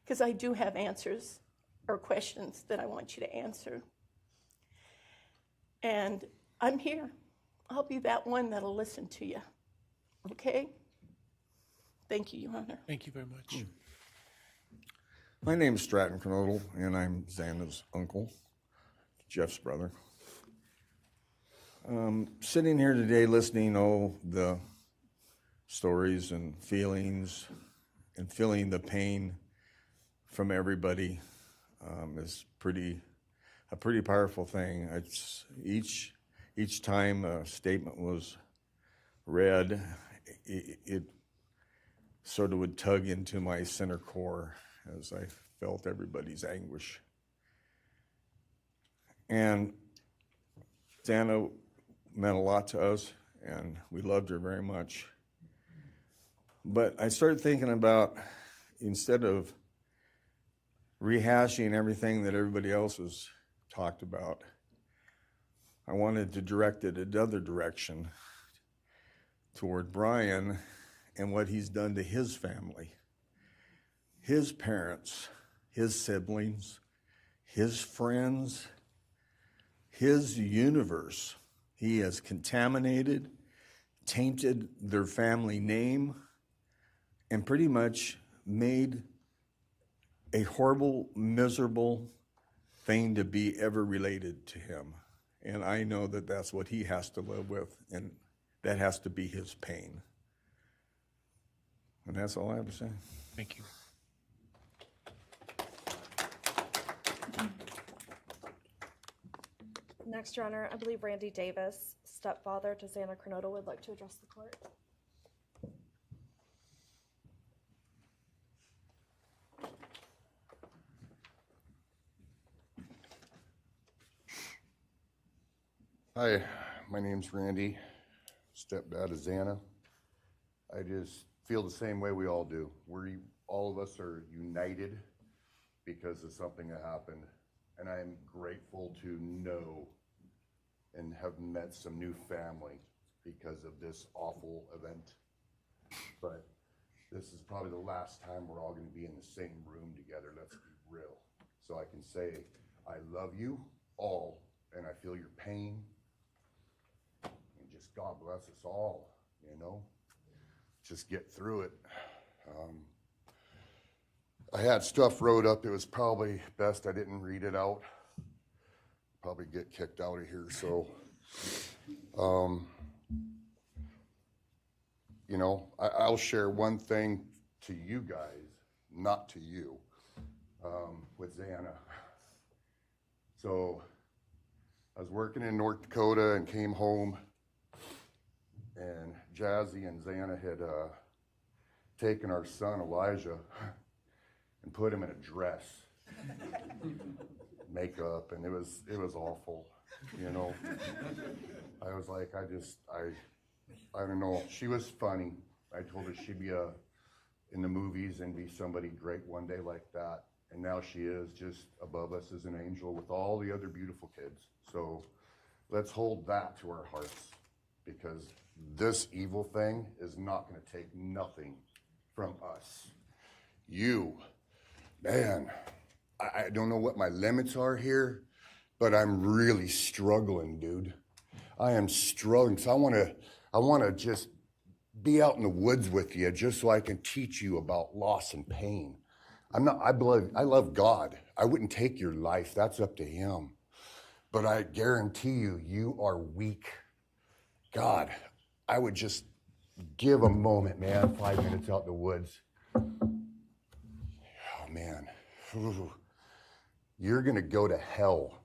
because I do have answers or questions that I want you to answer. And I'm here. I'll be that one that'll listen to you. Okay? Thank you, Your Honor. Thank you very much. My name's Stratton Kernodle, and I'm Xana's uncle, Jeff's brother. Sitting here today listening to all the stories and feelings and feeling the pain from everybody is a pretty powerful thing. It's each time a statement was read, it sort of would tug into my center core as I felt everybody's anguish. And Zana meant a lot to us, and we loved her very much. But I started thinking about, instead of rehashing everything that everybody else has talked about, I wanted to direct it another direction toward Bryan and what he's done to his family, his parents, his siblings, his friends, his universe. He has contaminated, tainted their family name, and pretty much made a horrible, miserable thing to be ever related to him. And I know that that's what he has to live with, and that has to be his pain. And that's all I have to say. Thank you. Next, Your Honor, I believe Randy Davis, stepfather to Zana Kernodle, would like to address the court. Hi, my name's Randy, stepdad of Zana. I just feel the same way we all do. All of us are united because of something that happened, and I am grateful to know and have met some new family because of this awful event. But this is probably the last time we're all going to be in the same room together, let's be real. So I can say, I love you all, and I feel your pain. And just God bless us all, you know? Just get through it. I had stuff wrote up. It was probably best I didn't read it out. Probably get kicked out of here. So, you know, I'll share one thing to you guys, not to you, with Zana. So I was working in North Dakota and came home, and Jazzy and Zana had taken our son Elijah and put him in a dress, makeup, and it was awful, you know. I was like, I don't know. She was funny. I told her she'd be in the movies and be somebody great one day like that. And now she is just above us as an angel with all the other beautiful kids. So let's hold that to our hearts, because this evil thing is not going to take nothing from us. You, man, I don't know what my limits are here, but I'm really struggling, dude. I am struggling. So I want to just be out in the woods with you, just so I can teach you about loss and pain. I love God. I wouldn't take your life. That's up to him. But I guarantee you, you are weak. God, I would just give a moment, man, 5 minutes out in the woods. Oh, man. Ooh. You're going to go to hell.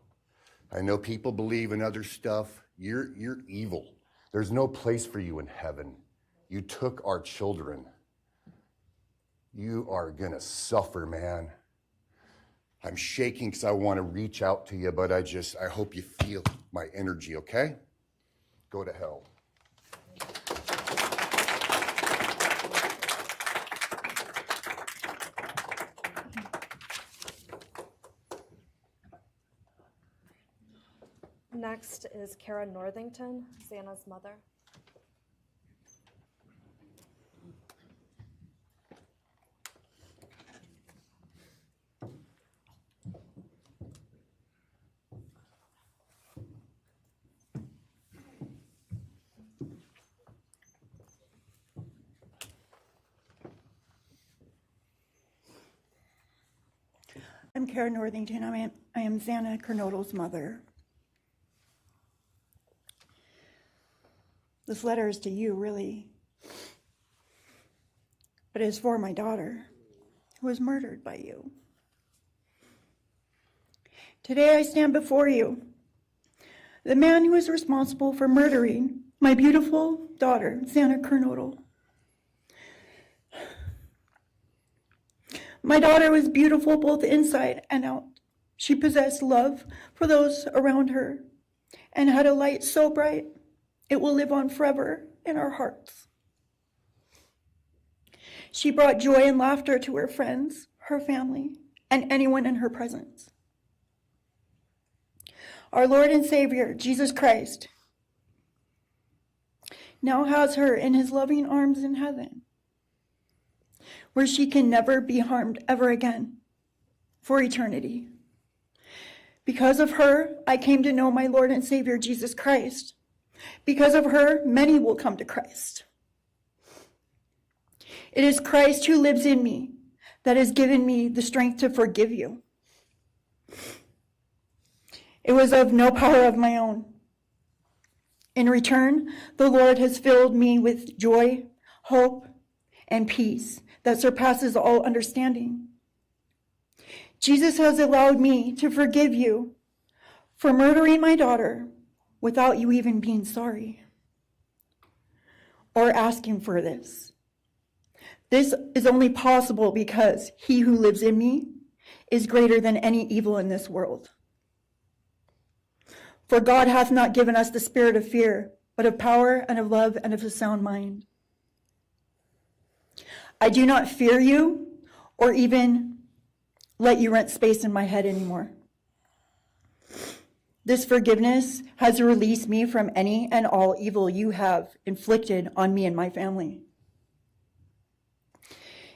I know people believe in other stuff. You're evil. There's no place for you in heaven. You took our children. You are going to suffer, man. I'm shaking because I want to reach out to you, but I hope you feel my energy, okay? Go to hell. Next is Kara Northington, Zana's mother. I'm Kara Northington. I am Zana Kernodle's mother. This letter is to you, really. But it's for my daughter, who was murdered by you. Today I stand before you, the man who is responsible for murdering my beautiful daughter, Zana Kernodle. My daughter was beautiful both inside and out. She possessed love for those around her and had a light so bright it will live on forever in our hearts. She brought joy and laughter to her friends, her family, and anyone in her presence. Our Lord and Savior, Jesus Christ, now has her in his loving arms in heaven, where she can never be harmed ever again for eternity. Because of her, I came to know my Lord and Savior, Jesus Christ. Because of her, many will come to Christ. It is Christ who lives in me that has given me the strength to forgive you. It was of no power of my own. In return, the Lord has filled me with joy, hope, and peace that surpasses all understanding. Jesus has allowed me to forgive you for murdering my daughter without you even being sorry or asking for this. This is only possible because he who lives in me is greater than any evil in this world. For God hath not given us the spirit of fear, but of power and of love and of a sound mind. I do not fear you or even let you rent space in my head anymore. This forgiveness has released me from any and all evil you have inflicted on me and my family.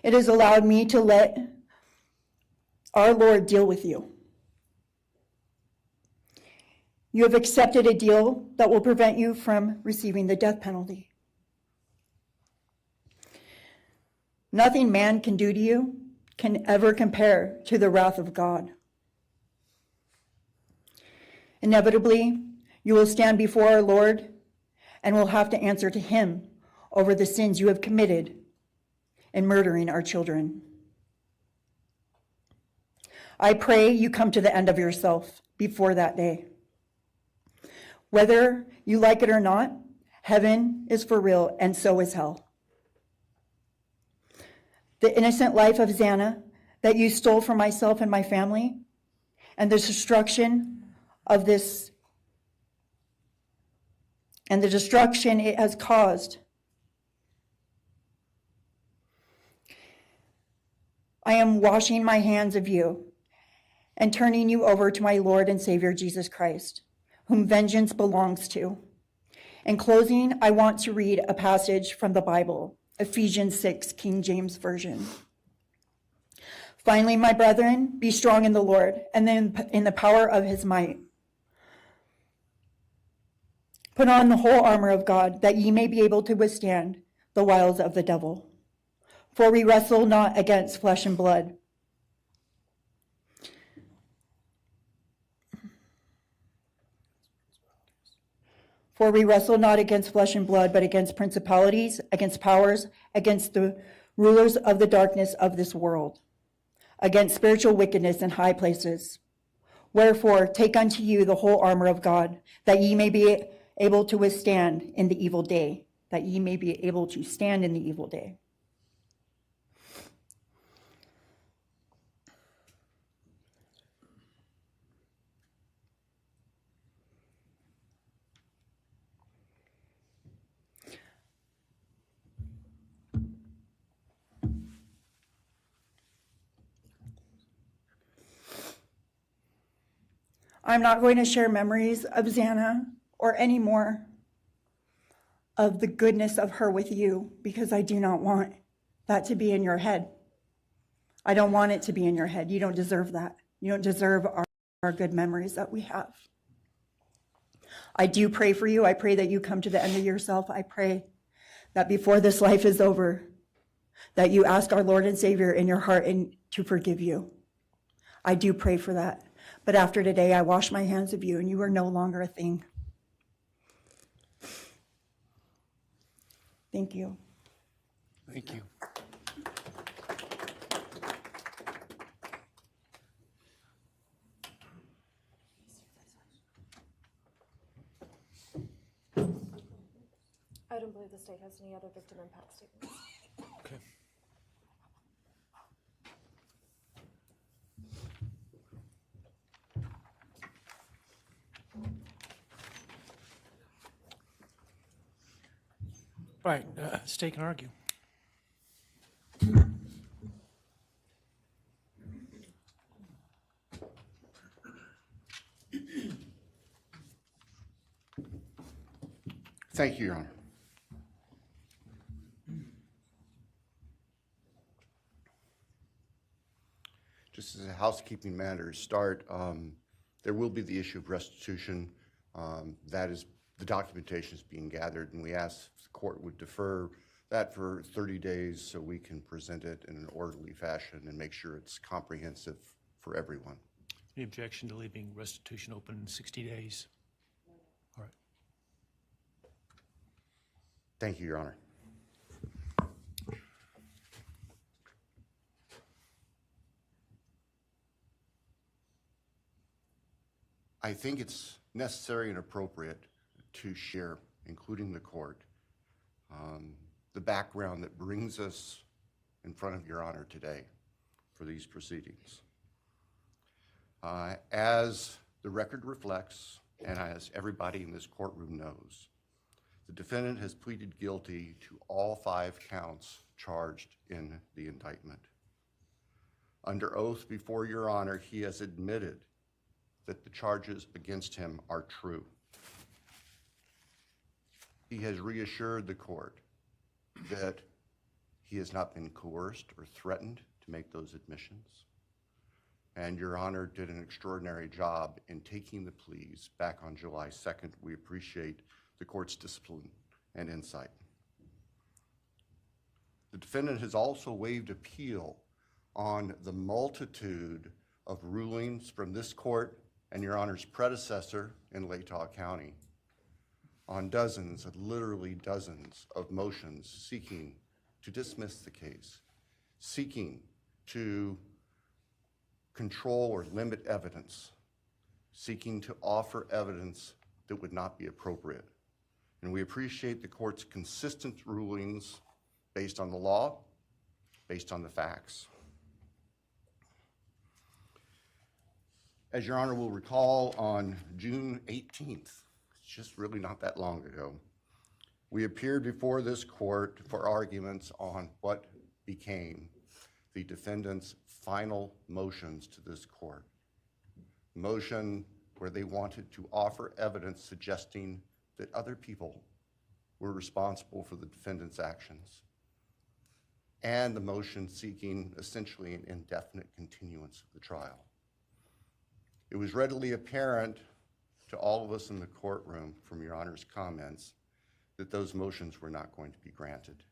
It has allowed me to let our Lord deal with you. You have accepted a deal that will prevent you from receiving the death penalty. Nothing man can do to you can ever compare to the wrath of God. Inevitably, you will stand before our Lord and will have to answer to him over the sins you have committed in murdering our children. I pray you come to the end of yourself before that day. Whether you like it or not, heaven is for real, and so is hell. The innocent life of Zana that you stole from myself and my family, and the destruction of this, and the destruction it has caused, I am washing my hands of you and turning you over to my Lord and Savior, Jesus Christ, whom vengeance belongs to. In closing, I want to read a passage from the Bible, Ephesians 6, King James Version. Finally, my brethren, be strong in the Lord and then in the power of his might. Put on the whole armor of God, that ye may be able to withstand the wiles of the devil. For we wrestle not against flesh and blood, but against principalities, against powers, against the rulers of the darkness of this world, against spiritual wickedness in high places. Wherefore, take unto you the whole armor of God, that ye may be able to withstand in the evil day, that ye may be able to stand in the evil day. I'm not going to share memories of Zana or any more of the goodness of her with you, because I do not want that to be in your head. I don't want it to be in your head. You don't deserve that. You don't deserve our good memories that we have. I do pray for you. I pray that you come to the end of yourself. I pray that before this life is over, that you ask our Lord and Savior in your heart and to forgive you. I do pray for that. But after today, I wash my hands of you, and you are no longer a thing. Thank you. Thank you. I don't believe the state has any other victim impact statements. Okay. All right, state can argue. Thank you, Your Honor. Just as a housekeeping matter to start, there will be the issue of restitution. That is, the documentation is being gathered, and we ask the court would defer that for 30 days so we can present it in an orderly fashion and make sure it's comprehensive for everyone. Any objection to leaving restitution open in 60 days? All right. Thank you, Your Honor. I think it's necessary and appropriate to share, including the court, the background that brings us in front of Your Honor today for these proceedings. As the record reflects, and as everybody in this courtroom knows, the defendant has pleaded guilty to all 5 counts charged in the indictment. Under oath before Your Honor, he has admitted that the charges against him are true. He has reassured the court that he has not been coerced or threatened to make those admissions. And Your Honor did an extraordinary job in taking the pleas back on July 2nd. We appreciate the court's discipline and insight. The defendant has also waived appeal on the multitude of rulings from this court and Your Honor's predecessor in Latah County on dozens, literally dozens of motions seeking to dismiss the case, seeking to control or limit evidence, seeking to offer evidence that would not be appropriate. And we appreciate the court's consistent rulings based on the law, based on the facts. As Your Honor will recall, on June 18th, it's just really not that long ago, we appeared before this court for arguments on what became the defendant's final motions to this court. Motion where they wanted to offer evidence suggesting that other people were responsible for the defendant's actions, and the motion seeking essentially an indefinite continuance of the trial. It was readily apparent to all of us in the courtroom from Your Honor's comments that those motions were not going to be granted.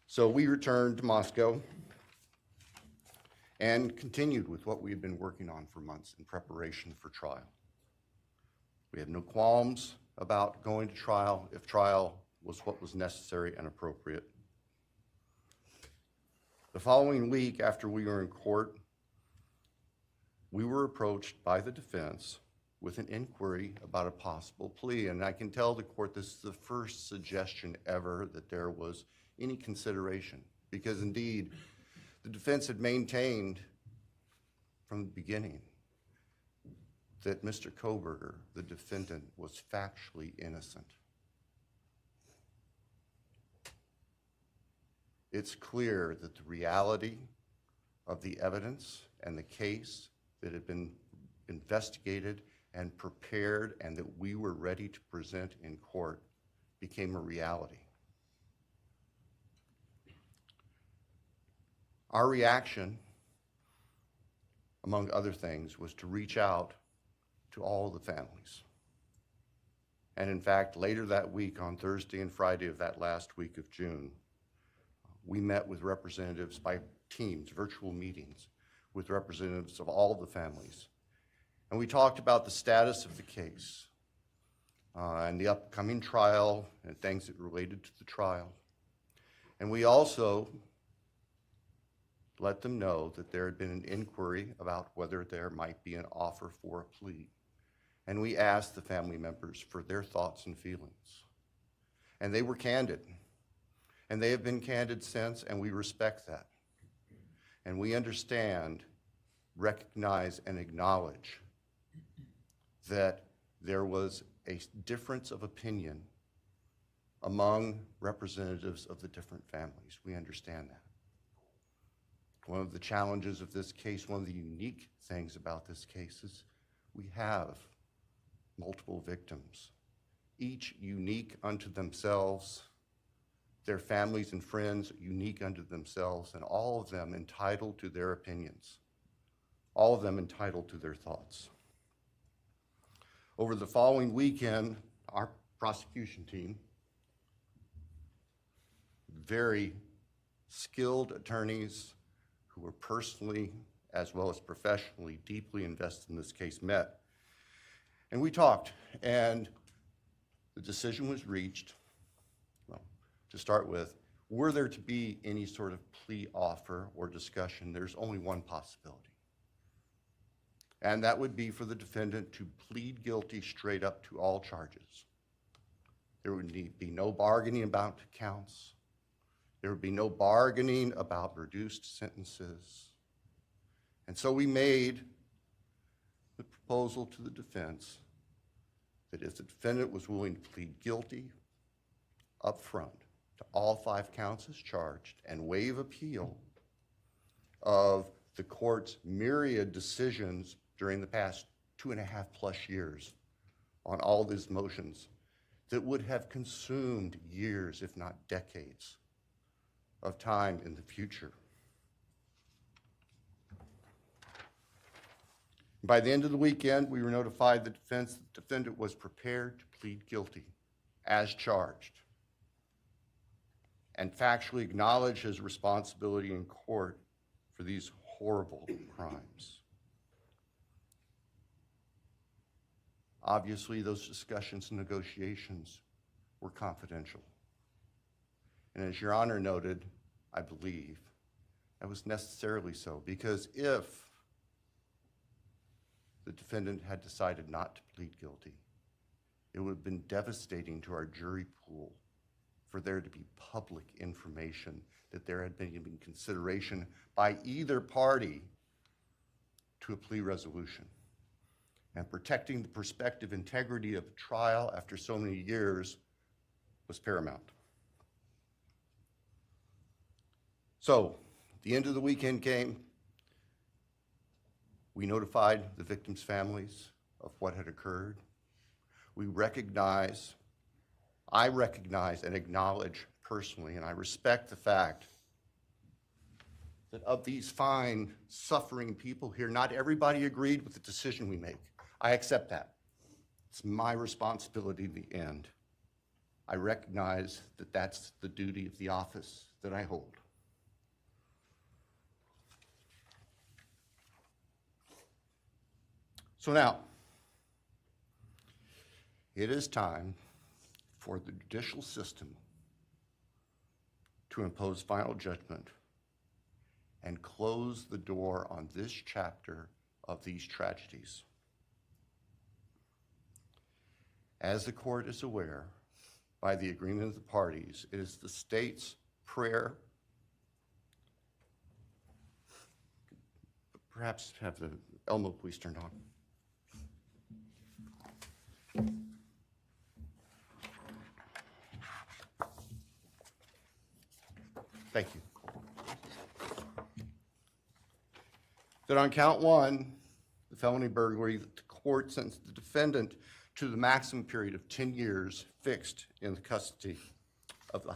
So we returned to Moscow and continued with what we had been working on for months in preparation for trial. We had no qualms about going to trial if trial was what was necessary and appropriate. The following week after we were in court, we were approached by the defense with an inquiry about a possible plea. And I can tell the court this is the first suggestion ever that there was any consideration, because indeed, the defense had maintained from the beginning that Mr. Kohberger, the defendant, was factually innocent. It's clear that the reality of the evidence and the case that had been investigated and prepared and that we were ready to present in court became a reality. Our reaction, among other things, was to reach out to all of the families. And in fact, later that week, on Thursday and Friday of that last week of June, we met with representatives by teams, virtual meetings, with representatives of all of the families. And we talked about the status of the case, and the upcoming trial and things that related to the trial. And we also let them know that there had been an inquiry about whether there might be an offer for a plea. And we asked the family members for their thoughts and feelings. And they were candid. And they have been candid since, and we respect that. And we understand, recognize, and acknowledge that there was a difference of opinion among representatives of the different families. We understand that. One of the challenges of this case, one of the unique things about this case is we have multiple victims, each unique unto themselves, their families and friends unique unto themselves, and all of them entitled to their opinions, all of them entitled to their thoughts. Over the following weekend, our prosecution team, very skilled attorneys who were personally as well as professionally deeply invested in this case, met. And we talked, and the decision was reached. Well, to start with, were there to be any sort of plea offer or discussion, there's only one possibility. And that would be for the defendant to plead guilty straight up to all charges. There would be no bargaining about counts. There would be no bargaining about reduced sentences. And so we made the proposal to the defense that if the defendant was willing to plead guilty up front to all 5 counts as charged and waive appeal of the court's myriad decisions during the past 2.5+ years on all these motions that would have consumed years, if not decades, of time in the future. By the end of the weekend, we were notified the defendant was prepared to plead guilty as charged and factually acknowledge his responsibility in court for these horrible crimes. Obviously, those discussions and negotiations were confidential. And as Your Honor noted, I believe, that was necessarily so, because if the defendant had decided not to plead guilty, it would have been devastating to our jury pool for there to be public information that there had been consideration by either party to a plea resolution. And protecting the prospective integrity of a trial after so many years was paramount. So, the end of the weekend came. We notified the victims' families of what had occurred. I recognize and acknowledge personally, and I respect the fact that of these fine, suffering people here, not everybody agreed with the decision we make. I accept that. It's my responsibility in the end. I recognize that that's the duty of the office that I hold. So now, it is time for the judicial system to impose final judgment and close the door on this chapter of these tragedies. As the court is aware, by the agreement of the parties, it is the state's prayer. Perhaps have the Elmo police turned on. Thank you. That on count 1, the felony burglary, that the court sentenced the defendant to the maximum period of 10 years fixed in the custody of the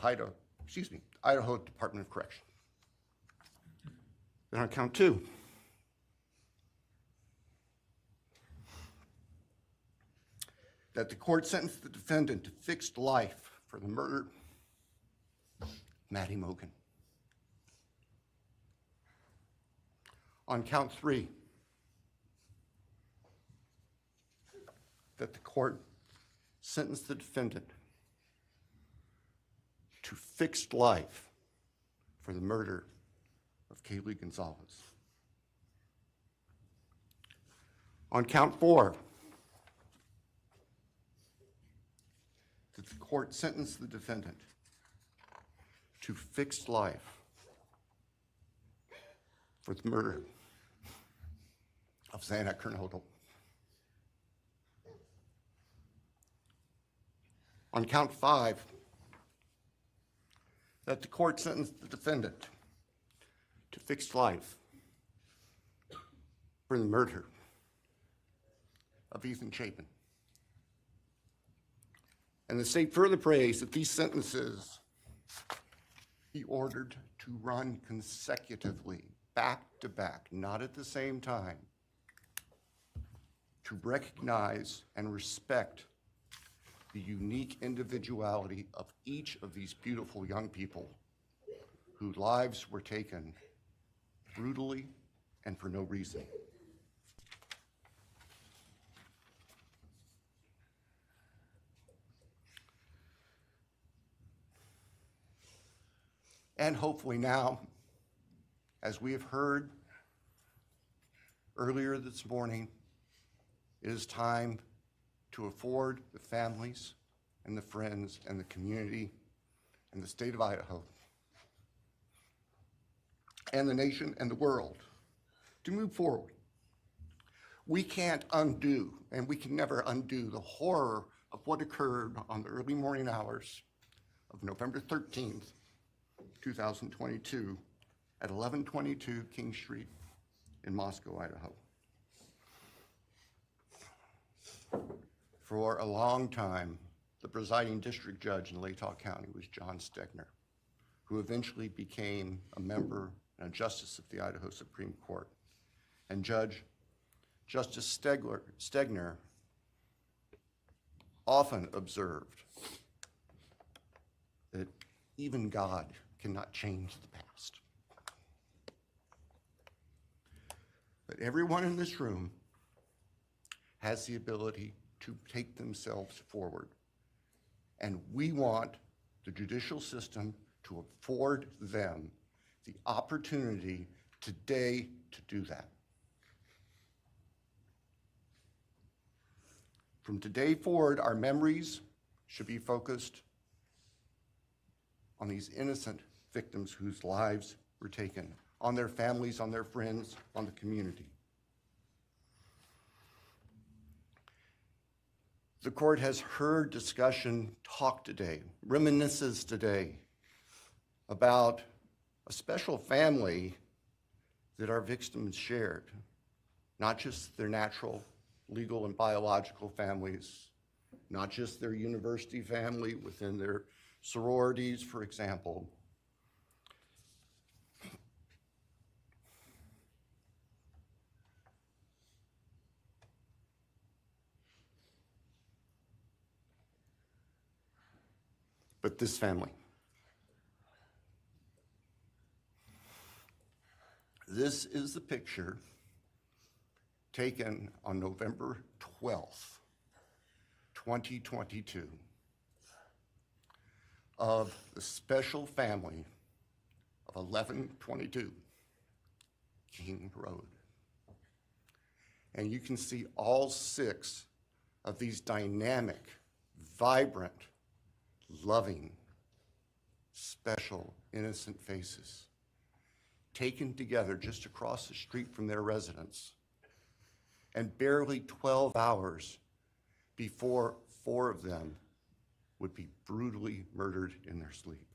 Idaho Department of Correction. Then on count 2, that the court sentenced the defendant to fixed life for the murder of Maddie Mogen. On count 3, that the court sentenced the defendant to fixed life for the murder of Kaylee Gonzalez. On count 4, that the court sentenced the defendant to fixed life for the murder of Zana Kernodle. On count 5, that the court sentenced the defendant to fixed life for the murder of Ethan Chapin. And the state further prays that these sentences be ordered to run consecutively, back to back, not at the same time, to recognize and respect the unique individuality of each of these beautiful young people whose lives were taken brutally and for no reason. And hopefully now, as we have heard earlier this morning, it is time to afford the families and the friends and the community and the state of Idaho and the nation and the world to move forward. We can't undo, and we can never undo, the horror of what occurred on the early morning hours of November 13th, 2022 at 1122 King Street in Moscow, Idaho. For a long time, the presiding district judge in Latah County was John Stegner, who eventually became a member and a justice of the Idaho Supreme Court. And Justice Stegner often observed that even God cannot change the past. But everyone in this room has the ability to take themselves forward. And we want the judicial system to afford them the opportunity today to do that. From today forward, our memories should be focused on these innocent victims whose lives were taken, on their families, on their friends, on the community. The court has heard discussion, talk today, reminiscences today about a special family that our victims shared, not just their natural, legal, and biological families, not just their university family within their sororities, for example. But this family. This is the picture taken on November 12th, 2022, of the special family of 1122 King Road. And you can see all 6 of these dynamic, vibrant, loving, special, innocent faces taken together just across the street from their residence, and barely 12 hours before 4 of them would be brutally murdered in their sleep.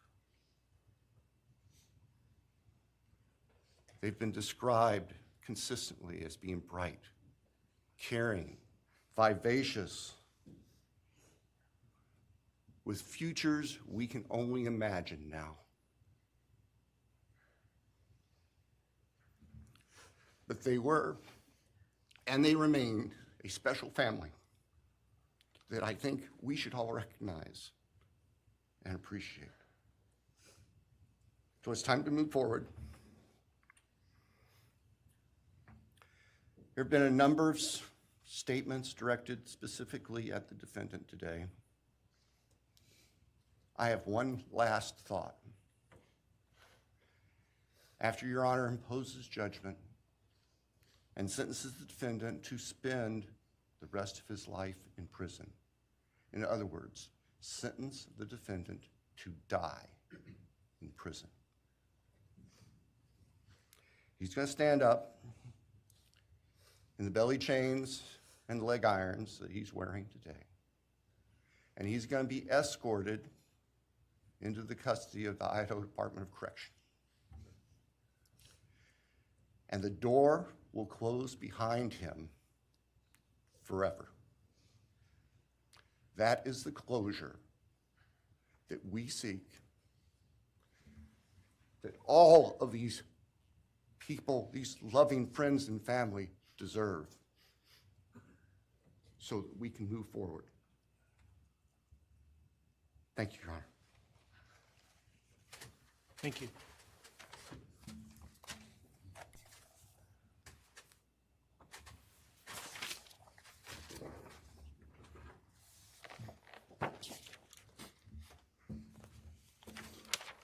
They've been described consistently as being bright, caring, vivacious, with futures we can only imagine now. But they were, and they remain, a special family that I think we should all recognize and appreciate. So it's time to move forward. There have been a number of statements directed specifically at the defendant today, I have one last thought. After Your Honor imposes judgment and sentences the defendant to spend the rest of his life in prison, in other words, sentence the defendant to die in prison, he's going to stand up in the belly chains and leg irons that he's wearing today, and he's going to be escorted into the custody of the Idaho Department of Correction. And the door will close behind him forever. That is the closure that we seek, that all of these people, these loving friends and family deserve, so that we can move forward. Thank you, Your Honor. Thank you.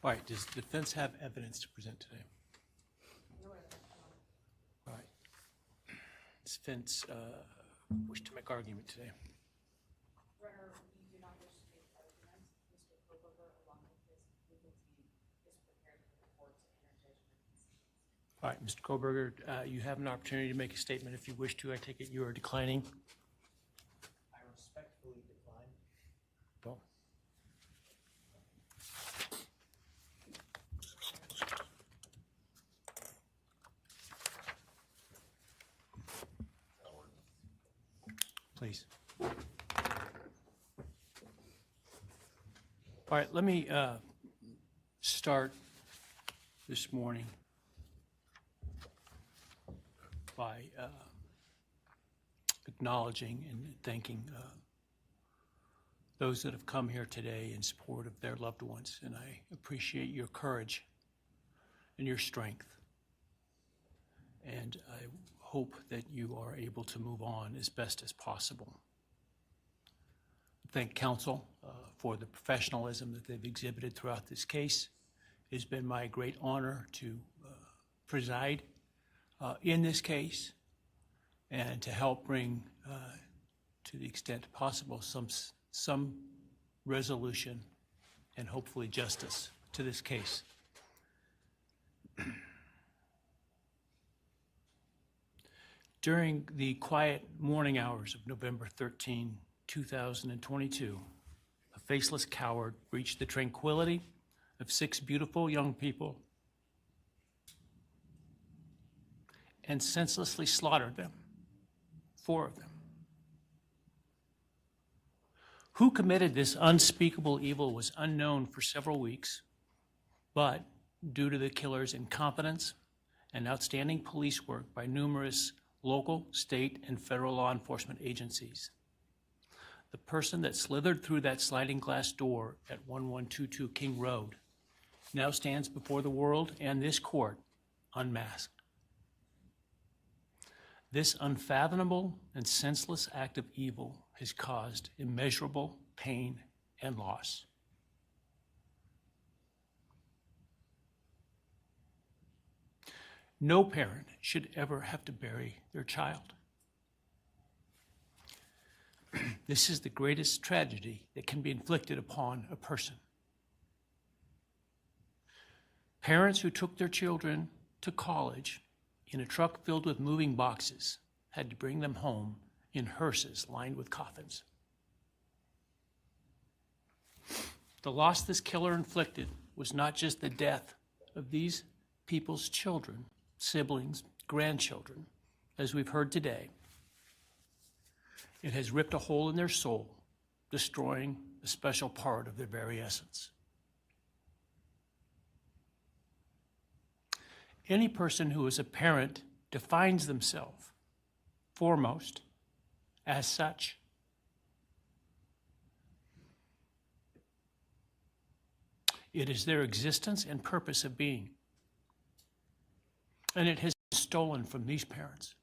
All right, does the defense have evidence to present today? All right. Does defense wish to make argument today? Runner, we do not wish to make arguments. Mr. Kohberger, along with his legal team, is prepared for the court to enter judgment. All right, Mr. Kohberger, you have an opportunity to make a statement if you wish to. I take it you are declining. I respectfully decline. Well. Please. All right, let me start this morning by acknowledging and thanking those that have come here today in support of their loved ones, and I appreciate your courage and your strength, and I hope that you are able to move on as best as possible. Thank counsel for the professionalism that they've exhibited throughout this case. It has been my great honor to preside in this case and to help bring, to the extent possible, some resolution and hopefully justice to this case. During the quiet morning hours of November 13, 2022, a faceless coward breached the tranquility of 6 beautiful young people and senselessly slaughtered them, 4 of them. Who committed this unspeakable evil was unknown for several weeks, but due to the killer's incompetence and outstanding police work by numerous local, state, and federal law enforcement agencies, the person that slithered through that sliding glass door at 1122 King Road now stands before the world and this court unmasked. This unfathomable and senseless act of evil has caused immeasurable pain and loss. No parent should ever have to bury their child. This is the greatest tragedy that can be inflicted upon a person. Parents who took their children to college in a truck filled with moving boxes had to bring them home in hearses lined with coffins. The loss this killer inflicted was not just the death of these people's children, siblings, grandchildren, as we've heard today. It has ripped a hole in their soul, destroying a special part of their very essence. Any person who is a parent defines themselves foremost as such. It is their existence and purpose of being. And it has been stolen from these parents.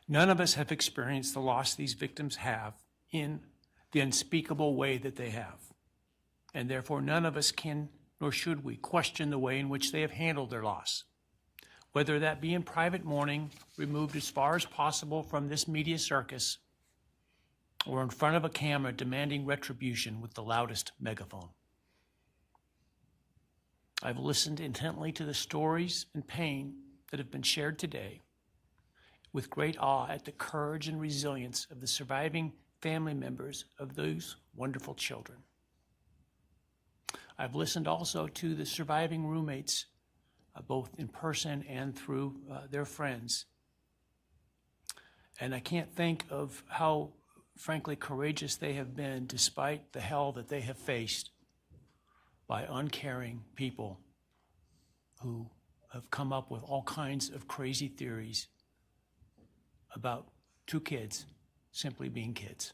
None of us have experienced the loss these victims have in the unspeakable way that they have. And therefore, none of us can, nor should we, question the way in which they have handled their loss. Whether that be in private mourning, removed as far as possible from this media circus, or in front of a camera demanding retribution with the loudest megaphone. I've listened intently to the stories and pain that have been shared today, with great awe at the courage and resilience of the surviving family members of those wonderful children. I've listened also to the surviving roommates, both in person and through their friends. And I can't think of how, frankly, courageous they have been despite the hell that they have faced by uncaring people who have come up with all kinds of crazy theories about two kids simply being kids.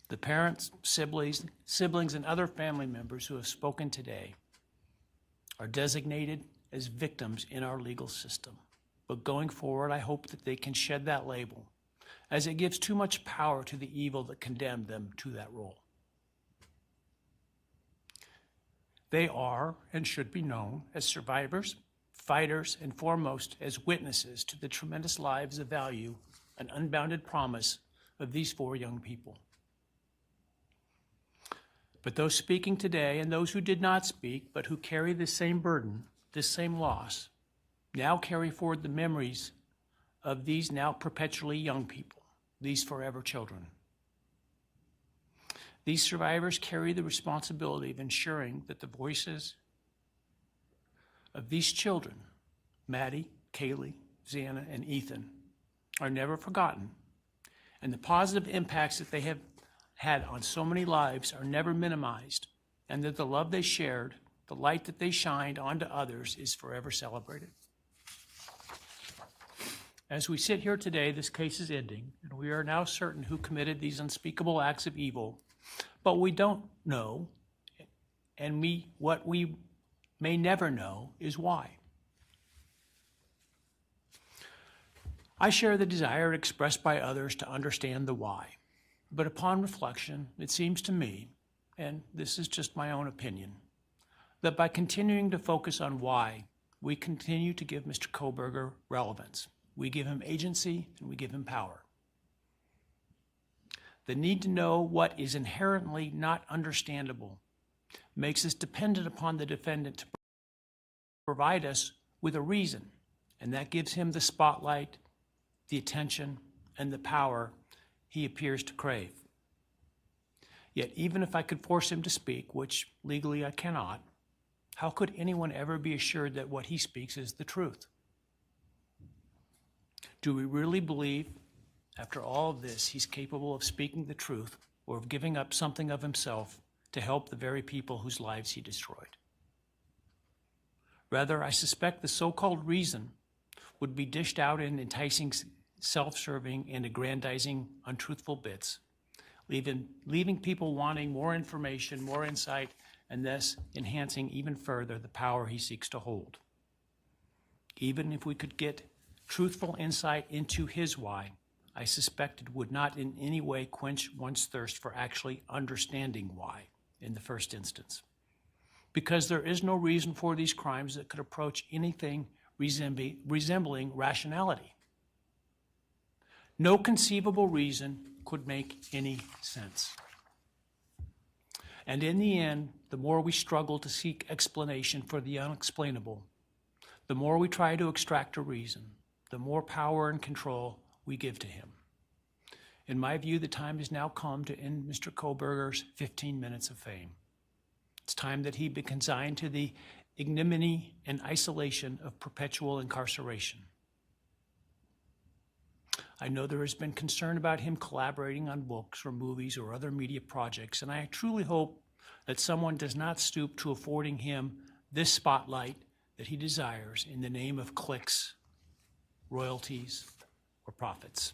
The parents, siblings, and other family members who have spoken today are designated as victims in our legal system. But going forward, I hope that they can shed that label, as it gives too much power to the evil that condemned them to that role. They are and should be known as survivors, fighters, and foremost as witnesses to the tremendous lives of value and unbounded promise of these 4 young people. But those speaking today and those who did not speak, but who carry the same burden, this same loss, now carry forward the memories of these now perpetually young people, these forever children. These survivors carry the responsibility of ensuring that the voices of these children, Maddie, Kaylee, Zana, and Ethan, are never forgotten, and the positive impacts that they have had on so many lives are never minimized, and that the love they shared, the light that they shined onto others, is forever celebrated. As we sit here today, this case is ending, and we are now certain who committed these unspeakable acts of evil, but we don't know, and what we may never know is why. I share the desire expressed by others to understand the why. But upon reflection, it seems to me, and this is just my own opinion, that by continuing to focus on why, we continue to give Mr. Kohberger relevance. We give him agency and we give him power. The need to know what is inherently not understandable makes us dependent upon the defendant to provide us with a reason, and that gives him the spotlight, the attention, and the power he appears to crave. Yet even if I could force him to speak, which legally I cannot, how could anyone ever be assured that what he speaks is the truth? Do we really believe, after all of this, he's capable of speaking the truth or of giving up something of himself to help the very people whose lives he destroyed? Rather, I suspect the so-called reason would be dished out in enticing, self-serving, and aggrandizing untruthful bits, leaving people wanting more information, more insight, and thus enhancing even further the power he seeks to hold. Even if we could get truthful insight into his why, I suspect it would not in any way quench one's thirst for actually understanding why in the first instance. Because there is no reason for these crimes that could approach anything resembling rationality. No conceivable reason could make any sense. And in the end, the more we struggle to seek explanation for the unexplainable, the more we try to extract a reason, the more power and control we give to him. In my view, the time has now come to end Mr. Kohberger's 15 minutes of fame. It's time that he be consigned to the ignominy and isolation of perpetual incarceration. I know there has been concern about him collaborating on books or movies or other media projects, and I truly hope that someone does not stoop to affording him this spotlight that he desires in the name of clicks, royalties, or profits.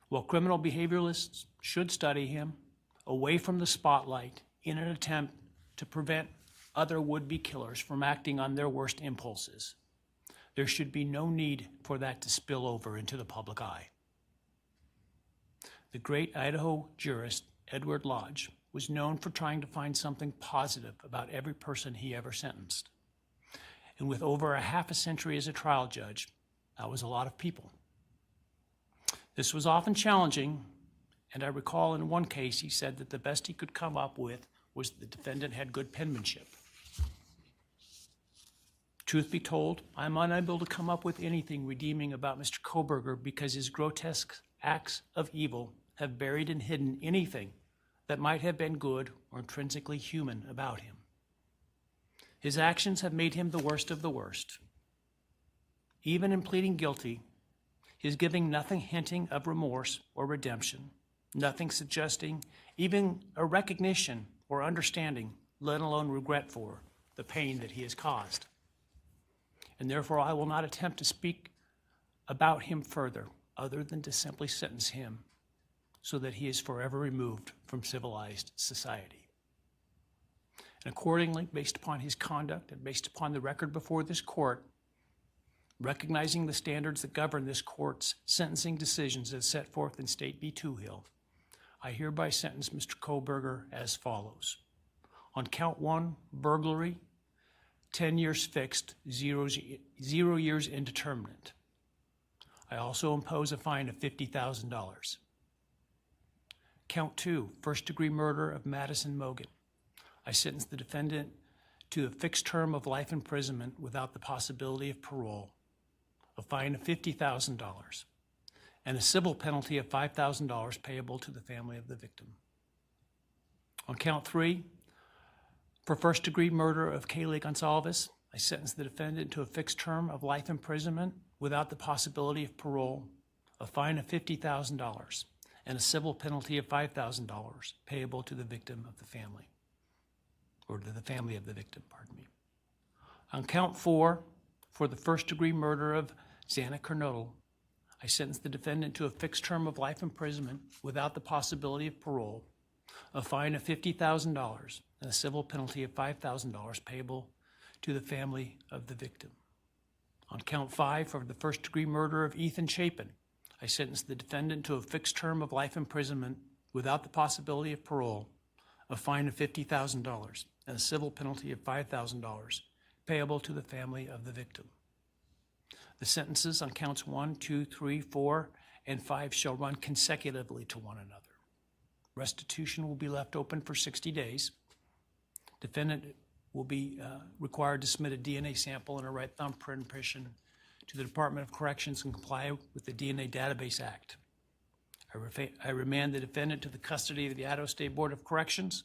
While criminal behavioralists should study him away from the spotlight in an attempt to prevent other would-be killers from acting on their worst impulses, There should be no need for that to spill over into the public eye. The great Idaho jurist Edward Lodge was known for trying to find something positive about every person he ever sentenced. And with over a half a century as a trial judge, that was a lot of people. This was often challenging, and I recall in one case he said that the best he could come up with was the defendant had good penmanship. Truth be told, I'm unable to come up with anything redeeming about Mr. Kohberger because his grotesque acts of evil have buried and hidden anything that might have been good or intrinsically human about him. His actions have made him the worst of the worst. Even in pleading guilty, he is giving nothing hinting of remorse or redemption, nothing suggesting even a recognition or understanding, let alone regret for the pain that he has caused. And therefore I will not attempt to speak about him further, other than to simply sentence him so that he is forever removed from civilized society. And accordingly, based upon his conduct and based upon the record before this court, recognizing the standards that govern this court's sentencing decisions as set forth in State v. Toohill, I hereby sentence Mr. Kohberger as follows. On count 1, burglary, 10 years fixed, 0 years indeterminate. I also impose a fine of $50,000. Count 2, first-degree murder of Madison Mogen. I sentence the defendant to a fixed term of life imprisonment without the possibility of parole, a fine of $50,000, and a civil penalty of $5,000 payable to the family of the victim. On count 3, for first-degree murder of Kaylee Gonzalez, I sentence the defendant to a fixed term of life imprisonment without the possibility of parole, a fine of $50,000, and a civil penalty of $5,000 payable to the victim of the family, or to the family of the victim, pardon me. On count 4, for the first-degree murder of Zana, I sentence the defendant to a fixed term of life imprisonment without the possibility of parole, a fine of $50,000, and a civil penalty of $5,000 payable to the family of the victim. On count 5, for the first-degree murder of Ethan Chapin, I sentence the defendant to a fixed term of life imprisonment without the possibility of parole, a fine of $50,000, and a civil penalty of $5,000 payable to the family of the victim. The sentences on counts 1, 2, 3, 4, and 5 shall run consecutively to one another. Restitution will be left open for 60 days. Defendant will be required to submit a DNA sample and a right thumbprint impression to the Department of Corrections and comply with the DNA Database Act. I remand the defendant to the custody of the Idaho State Board of Corrections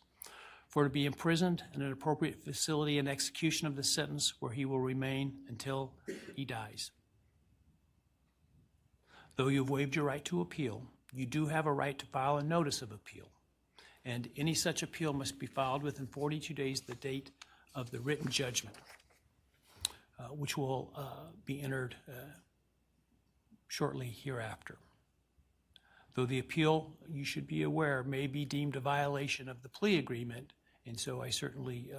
for to be imprisoned in an appropriate facility in execution of the sentence where he will remain until he dies. Though you have waived your right to appeal, you do have a right to file a notice of appeal, and any such appeal must be filed within 42 days of the date of the written judgment, which will be entered shortly hereafter. Though the appeal, you should be aware, may be deemed a violation of the plea agreement, and so I certainly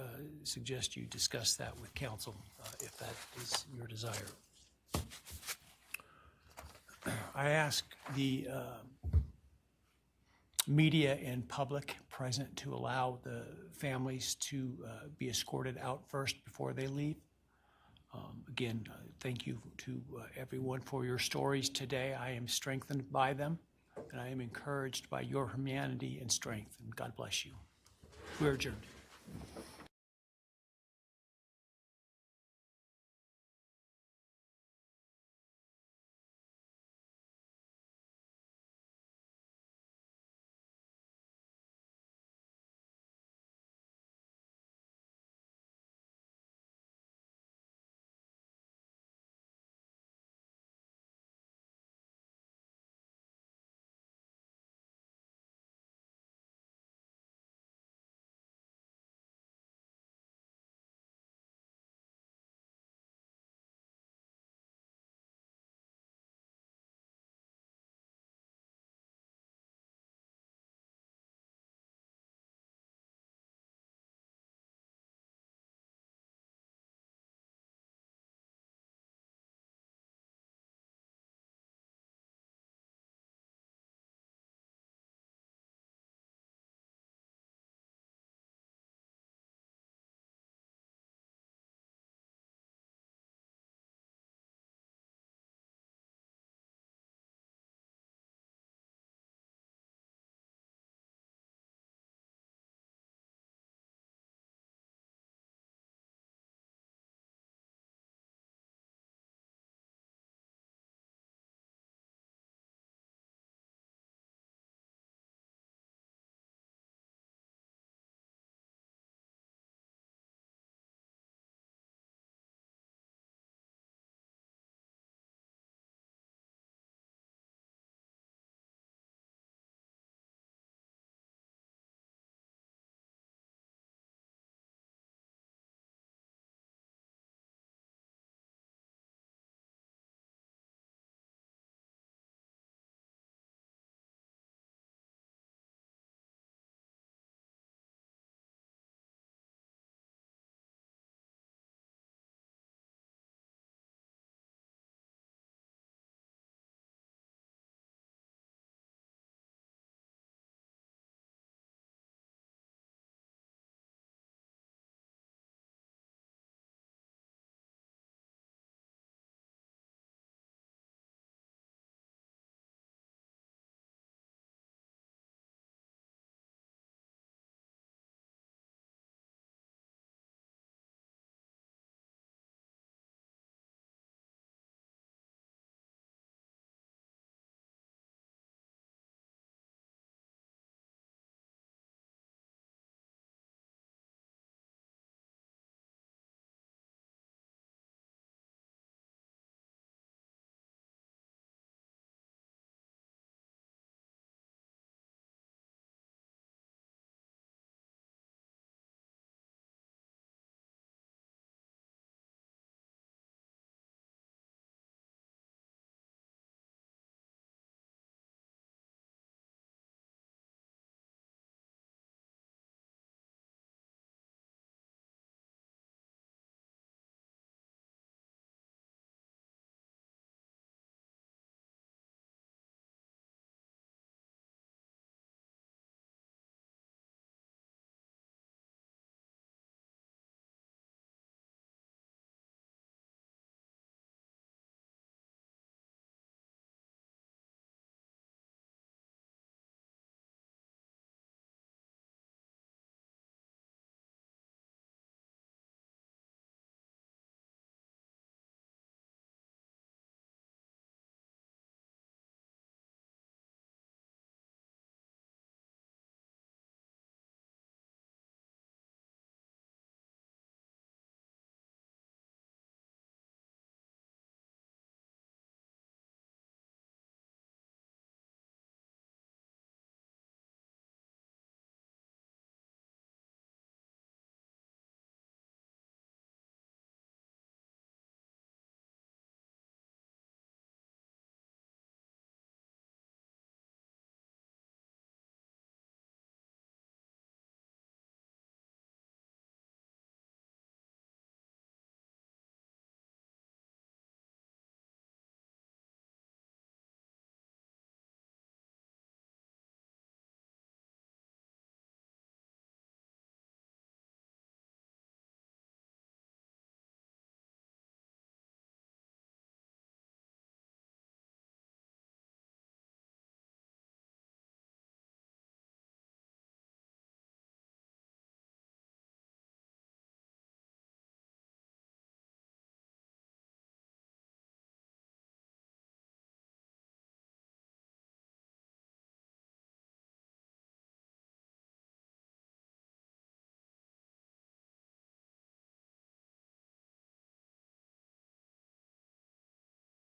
suggest you discuss that with counsel if that is your desire. I ask the media and public present to allow the families to be escorted out first before they leave. Again, thank you to everyone for your stories today. I am strengthened by them, and I am encouraged by your humanity and strength, and God bless you. We're adjourned.